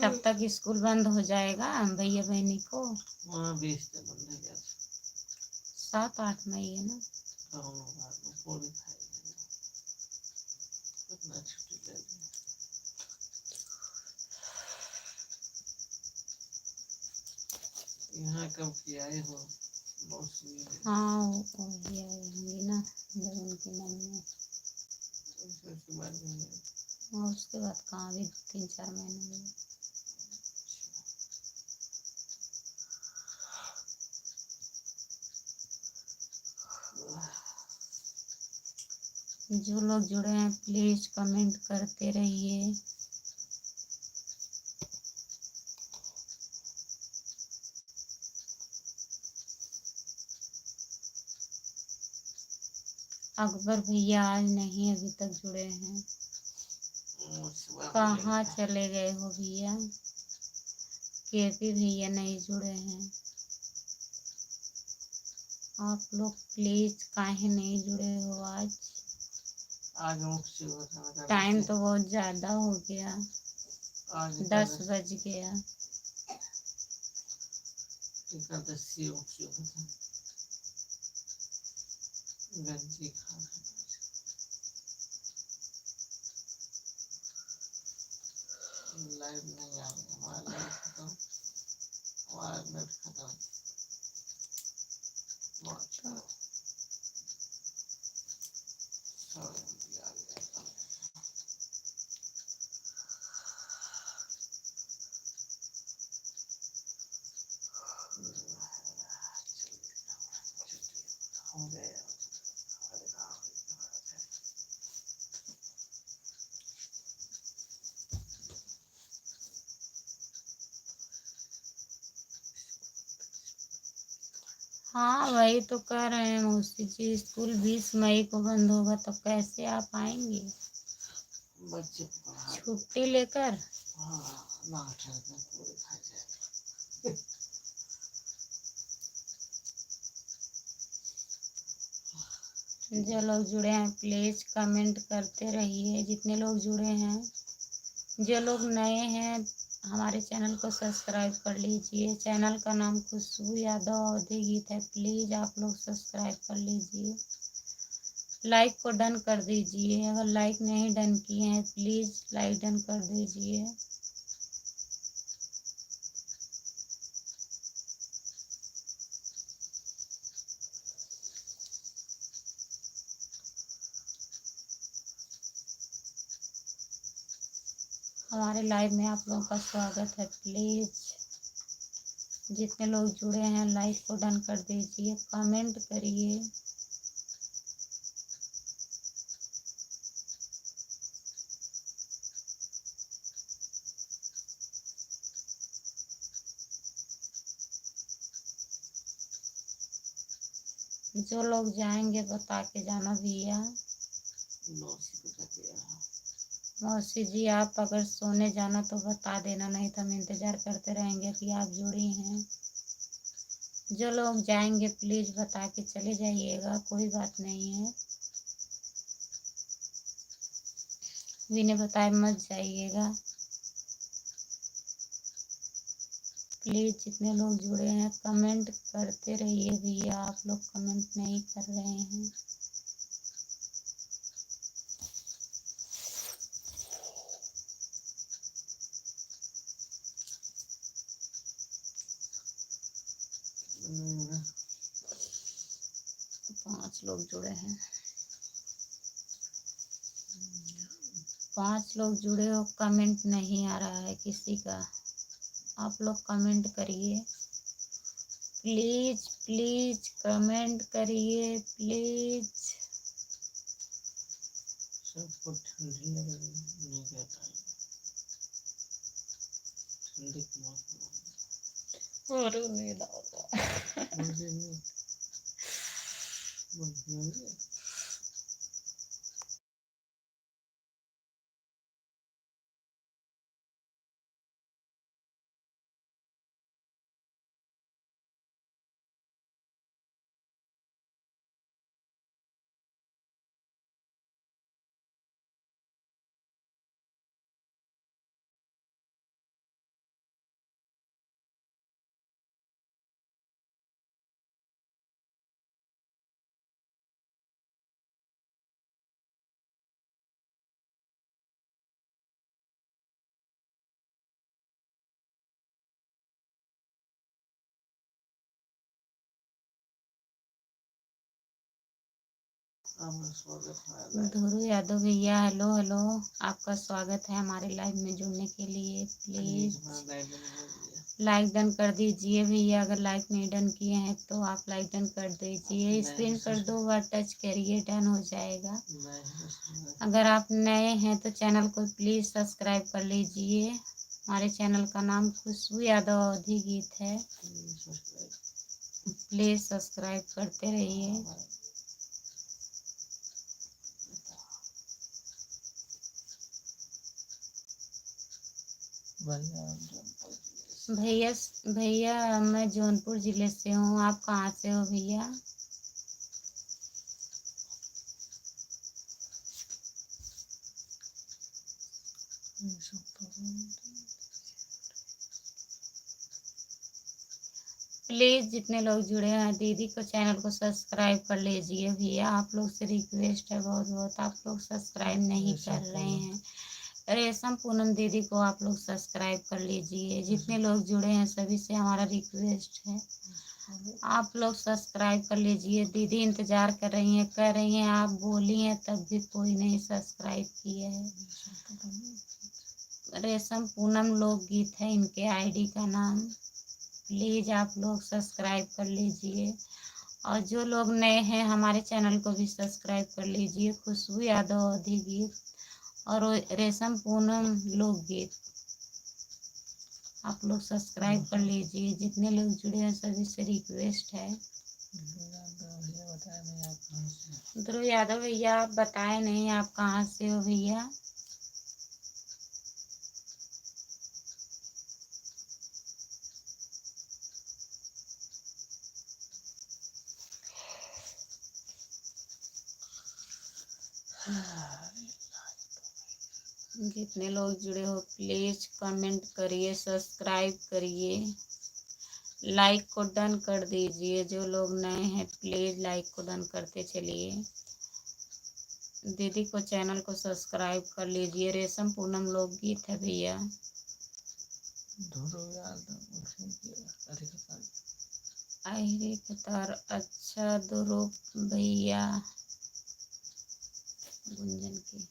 Speaker 1: तब तक स्कूल बंद हो जाएगा भैया बहनी को।
Speaker 2: हाँ 20 दिन बंद हो गया।
Speaker 1: 7 8 मई है ना।
Speaker 2: तो हम लोग बाद में पूरी खाएंगे। कितना छुट्टी ले ली। यहाँ कब किया है हो मौसमी में।
Speaker 1: हाँ वही आएंगी ना जब उनकी मम्मी।
Speaker 2: उसके बाद में
Speaker 1: और उसके बाद कहाँ भी 3 4 महीने में। जो लोग जुड़े हैं प्लीज कमेंट करते रहिए। अकबर भैया आज नहीं अभी तक जुड़े हैं। कहाँ चले गए हो भैया। केपी भैया नहीं जुड़े हैं। आप लोग प्लीज काहे नहीं जुड़े हो आज। टाइम तो बहुत ज्यादा हो गया, 10 बज गया।
Speaker 2: एकादशी गंजी खा लाइव नहीं आ रहा। हमारा लाइव खत्म, हमारा नेट खत्म।
Speaker 1: हाँ वही तो कह रहे हैं मौसी जी, स्कूल 20 मई को बंद होगा तो कैसे आप आएंगे
Speaker 2: बच्चे
Speaker 1: छुट्टी लेकर। जो लोग जुड़े हैं प्लीज कमेंट करते रहिए, जितने लोग जुड़े हैं। जो लोग नए हैं हमारे चैनल को सब्सक्राइब कर लीजिए। चैनल का नाम खुशबू यादव अवधी गीत है, प्लीज आप लोग सब्सक्राइब कर लीजिए। लाइक को डन कर दीजिए, अगर लाइक नहीं डन किए हैं प्लीज लाइक डन कर दीजिए। हमारे लाइव में आप लोगों का स्वागत है। प्लीज जितने लोग जुड़े हैं लाइक को डन कर दीजिए, कमेंट करिए। जो लोग जाएंगे बता के जाना भैया। मौसी जी आप अगर सोने जाना तो बता देना, नहीं तो हम इंतजार करते रहेंगे कि आप जुड़ी हैं। जो लोग जाएंगे प्लीज बता के चले जाइएगा, कोई बात नहीं है। बिना बताए मत जाइएगा। प्लीज जितने लोग जुड़े हैं कमेंट करते रहिए भैया, आप लोग कमेंट नहीं कर रहे हैं।
Speaker 2: हम्म,
Speaker 1: 5 लोग जुड़े हैं। 5 लोग जुड़े हो, कमेंट नहीं आ रहा है किसी का। आप लोग कमेंट करिए प्लीज, प्लीज कमेंट करिए प्लीज।
Speaker 2: सबको ठंडी लग रही नहीं कहता है। ठंडी के मौसम
Speaker 1: और नहीं लगा।
Speaker 2: मुझे नहीं
Speaker 1: धुरु यादव भैया, हेलो हेलो, आपका स्वागत है हमारे लाइव में जुड़ने के लिए। प्लीज लाइक डन कर दीजिए भैया, अगर लाइक नहीं डन किए हैं तो आप लाइक डन कर दीजिए। स्क्रीन पर 2 बार टच करिए, डन हो जाएगा। अगर आप नए हैं तो चैनल को प्लीज सब्सक्राइब कर लीजिए। हमारे चैनल का नाम खुशबू यादव अवधी गीत है, प्लीज सब्सक्राइब करते रहिए। भैया भैया मैं जौनपुर जिले से हूँ, आप कहाँ से हो भैया? प्लीज जितने लोग जुड़े हैं दीदी को चैनल को सब्सक्राइब कर लीजिए भैया, आप लोग से रिक्वेस्ट है बहुत बहुत, आप लोग सब्सक्राइब नहीं कर रहे हैं। रेशम पूनम दीदी को आप लोग सब्सक्राइब कर लीजिए। जितने लोग जुड़े हैं सभी से हमारा रिक्वेस्ट है, आप लोग सब्सक्राइब कर लीजिए। दीदी इंतजार कर रही हैं आप बोली हैं तब भी कोई नहीं सब्सक्राइब किया है। रेशम पूनम लोकगीत है इनके आईडी का नाम, प्लीज आप लोग सब्सक्राइब कर लीजिए। और जो लोग नए हैं हमारे चैनल को भी सब्सक्राइब कर लीजिए। खुशबू यादव अवधी गीत और रेशम पूनम लोकगीत, आप लोग सब्सक्राइब कर लीजिए। जितने लोग जुड़े हैं सभी से रिक्वेस्ट है। ध्रुव यादव भैया, आप बताए नहीं आप कहाँ से हो भैया? जितने लोग जुड़े हो प्लीज कमेंट करिए, सब्सक्राइब करिए, लाइक को डन कर दीजिए। जो लोग नए हैं प्लीज लाइक को डन करते चलिए। दीदी को चैनल को सब्सक्राइब कर लीजिए। रेशम पूनम लोकगीत है भैया। अहिरे कतार, अच्छा ध्रुव भैया गुंजन की।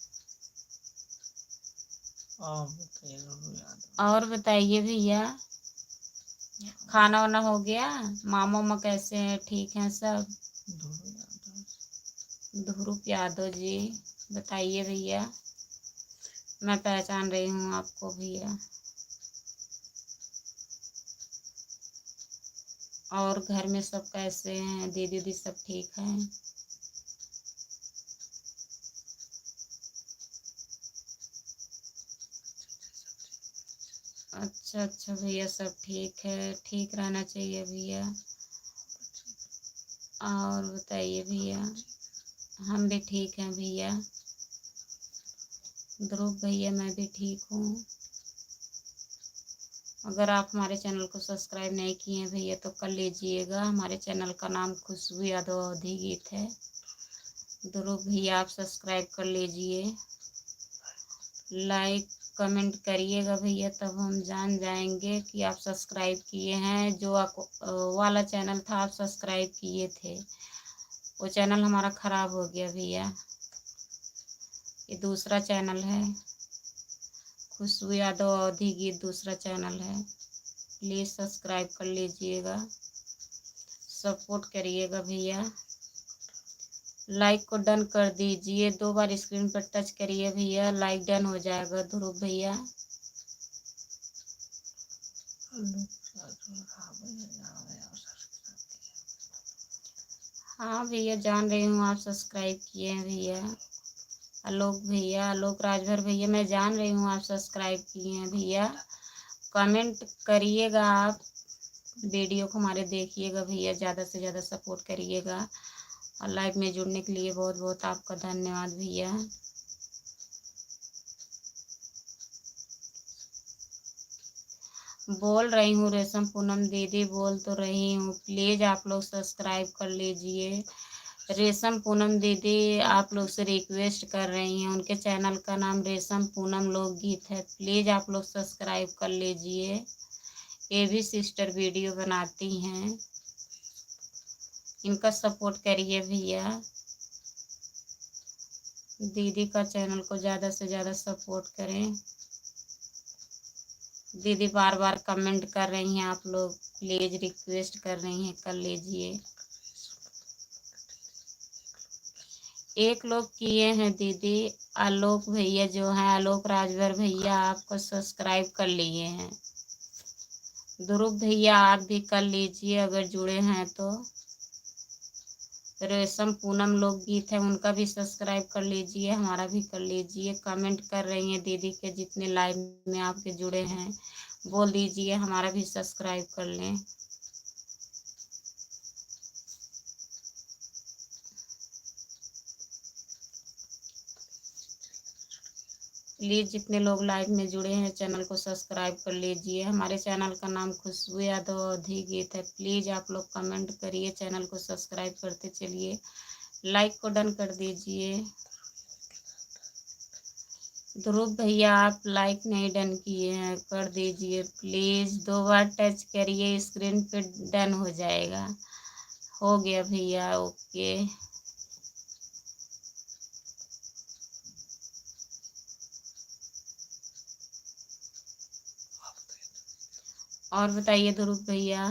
Speaker 1: और बताइए भैया, खाना वाना हो गया? मामा मामा कैसे हैं? ठीक हैं सब? ध्रुव यादव जी बताइए भैया, मैं पहचान रही हूँ आपको भैया। और घर में सब कैसे हैं? दीदी दी सब ठीक हैं? अच्छा अच्छा भैया, सब ठीक है, ठीक रहना चाहिए भैया। और बताइए भैया, हम भी ठीक हैं भैया। ध्रुव भैया मैं भी ठीक हूँ। अगर आप हमारे चैनल को सब्सक्राइब नहीं किए हैं भैया तो कर लीजिएगा। हमारे चैनल का नाम खुशबू यादव अवधी गीत है। ध्रुव भैया आप सब्सक्राइब कर लीजिए, लाइक कमेंट करिएगा भैया, तब हम जान जाएंगे कि आप सब्सक्राइब किए हैं। जो वाला चैनल था आप सब्सक्राइब किए थे, वो चैनल हमारा ख़राब हो गया भैया। ये दूसरा चैनल है, खुशबू यादव अवधी गीत दूसरा चैनल है। प्लीज़ सब्सक्राइब कर लीजिएगा, सपोर्ट करिएगा भैया। लाइक को डन कर दीजिए, 2 बार स्क्रीन पर टच करिए भैया, लाइक डन हो जाएगा ध्रुव भैया। हाँ भैया, जान रही हूँ आप सब्सक्राइब किए हैं भैया। आलोक भैया, आलोक राजभर भैया, मैं जान रही हूँ आप सब्सक्राइब किए हैं भैया। कमेंट करिएगा आप, वीडियो को हमारे देखिएगा भैया, ज़्यादा से ज़्यादा सपोर्ट करिएगा। और लाइव में जुड़ने के लिए बहुत बहुत आपका धन्यवाद भैया। बोल रही हूँ रेशम पूनम दीदी, बोल तो रही हूँ, प्लीज़ आप लोग सब्सक्राइब कर लीजिए। रेशम पूनम दीदी आप लोग से रिक्वेस्ट कर रही हैं, उनके चैनल का नाम रेशम पूनम लोकगीत है, प्लीज़ आप लोग सब्सक्राइब कर लीजिए। ये भी सिस्टर वीडियो बनाती हैं, इनका सपोर्ट करिए भैया। दीदी का चैनल को ज़्यादा से ज़्यादा सपोर्ट करें। दीदी बार बार कमेंट कर रही हैं, आप लोग प्लीज़ रिक्वेस्ट कर रही हैं, कर लीजिए। एक लोग किए हैं दीदी, आलोक भैया जो हैं, आलोक राजभर भैया आपको सब्सक्राइब कर लिए हैं। ध्रुव भैया आप भी कर लीजिए अगर जुड़े हैं तो। रेशम पूनम लोकगीत है, उनका भी सब्सक्राइब कर लीजिए, हमारा भी कर लीजिए। कमेंट कर रही हैं दीदी के जितने लाइव में आपके जुड़े हैं, बोल दीजिए हमारा भी सब्सक्राइब कर लें। प्लीज़ जितने लोग लाइव में जुड़े हैं चैनल को सब्सक्राइब कर लीजिए। हमारे चैनल का नाम खुशबू यादव अवधी गीत है। प्लीज़ आप लोग कमेंट करिए, चैनल को सब्सक्राइब करते चलिए, लाइक को डन कर दीजिए। ध्रुव भैया आप लाइक नहीं डन किए हैं, कर दीजिए प्लीज़। 2 बार टच करिए स्क्रीन पे, डन हो जाएगा। हो गया भैया, ओके। और बताइए ध्रुव भैया,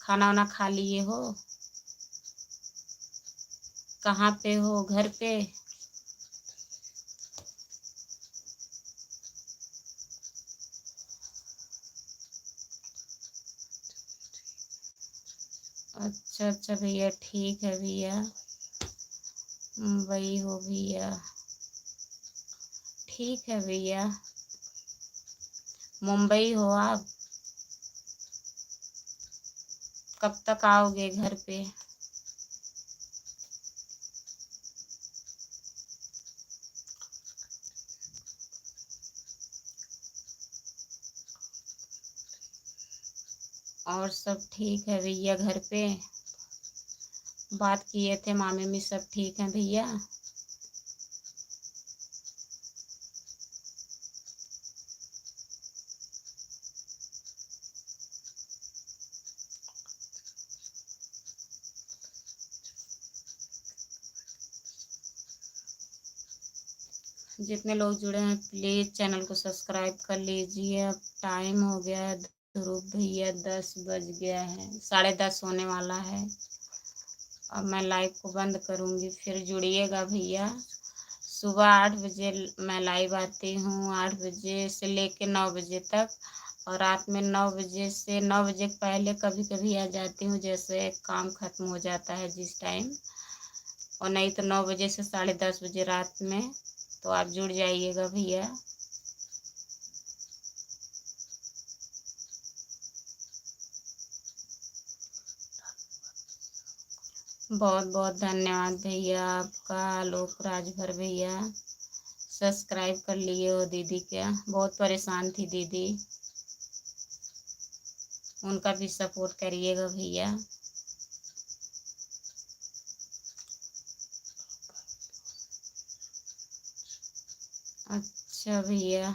Speaker 1: खाना वाना खा लिए हो? कहाँ पे हो, घर पे? अच्छा अच्छा भैया, ठीक है भैया। मुंबई हो भैया, ठीक है भैया। मुंबई हो आप? कब तक आओगे घर पे? और सब ठीक है भैया घर पे? बात किए थे मामी में, सब ठीक है भैया? जितने लोग जुड़े हैं प्लीज़ चैनल को सब्सक्राइब कर लीजिए। अब टाइम हो गया है ध्रुव भैया, 10 बज गया है, 10:30 होने वाला है। अब मैं लाइव को बंद करूँगी, फिर जुड़िएगा भैया। सुबह 8 बजे मैं लाइव आती हूँ, 8 बजे से लेके 9 बजे तक। और रात में 9 बजे से 9 बजे पहले कभी कभी आ जाती हूँ, जैसे काम ख़त्म हो जाता है जिस टाइम। और नहीं तो 9 बजे से 10:30 बजे रात में। तो आप जुड़ जाइएगा भैया। बहुत बहुत धन्यवाद भैया आपका, आलोक राजभर भैया। सब्सक्राइब कर लिए हो दीदी क्या? बहुत परेशान थी दीदी, उनका भी सपोर्ट करिएगा भैया। अच्छा भैया,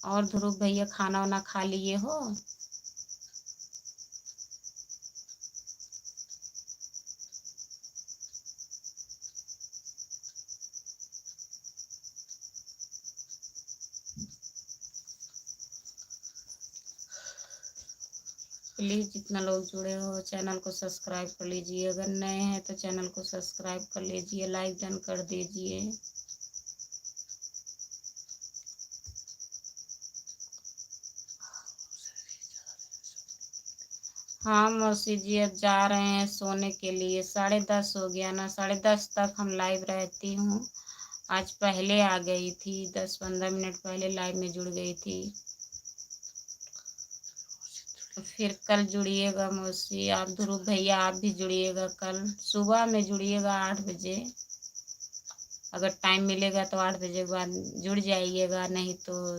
Speaker 1: और ध्रुव भैया खाना वाना खा लिए हो? प्लीज़ जितना लोग जुड़े हो चैनल को सब्सक्राइब कर लीजिए, अगर नए हैं तो चैनल को सब्सक्राइब कर लीजिए, लाइक डन कर दीजिए। हाँ मौसी जी, अब जा रहे हैं सोने के लिए। 10:30 हो गया ना, 10:30 तक हम लाइव रहती हूँ। आज पहले आ गई थी, 10-15 मिनट पहले लाइव में जुड़ गई थी। तो फिर कल जुड़िएगा मौसी, आप ध्रुव भैया आप भी जुड़िएगा, कल सुबह में जुड़िएगा 8 बजे। अगर टाइम मिलेगा तो 8 बजे के बाद जुड़ जाइएगा, नहीं तो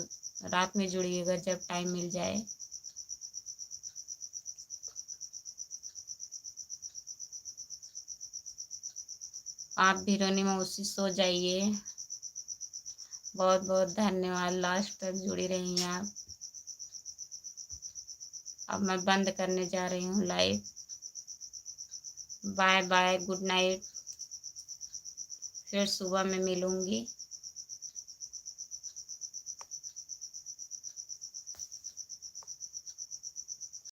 Speaker 1: रात में जुड़िएगा जब टाइम मिल जाए। आप भी रोनी मौसी सो जाइए। बहुत बहुत धन्यवाद, लास्ट तक जुड़ी रही हैं आप। अब मैं बंद करने जा रही हूँ live. Bye bye, good night. फिर सुबह में मिलूँगी।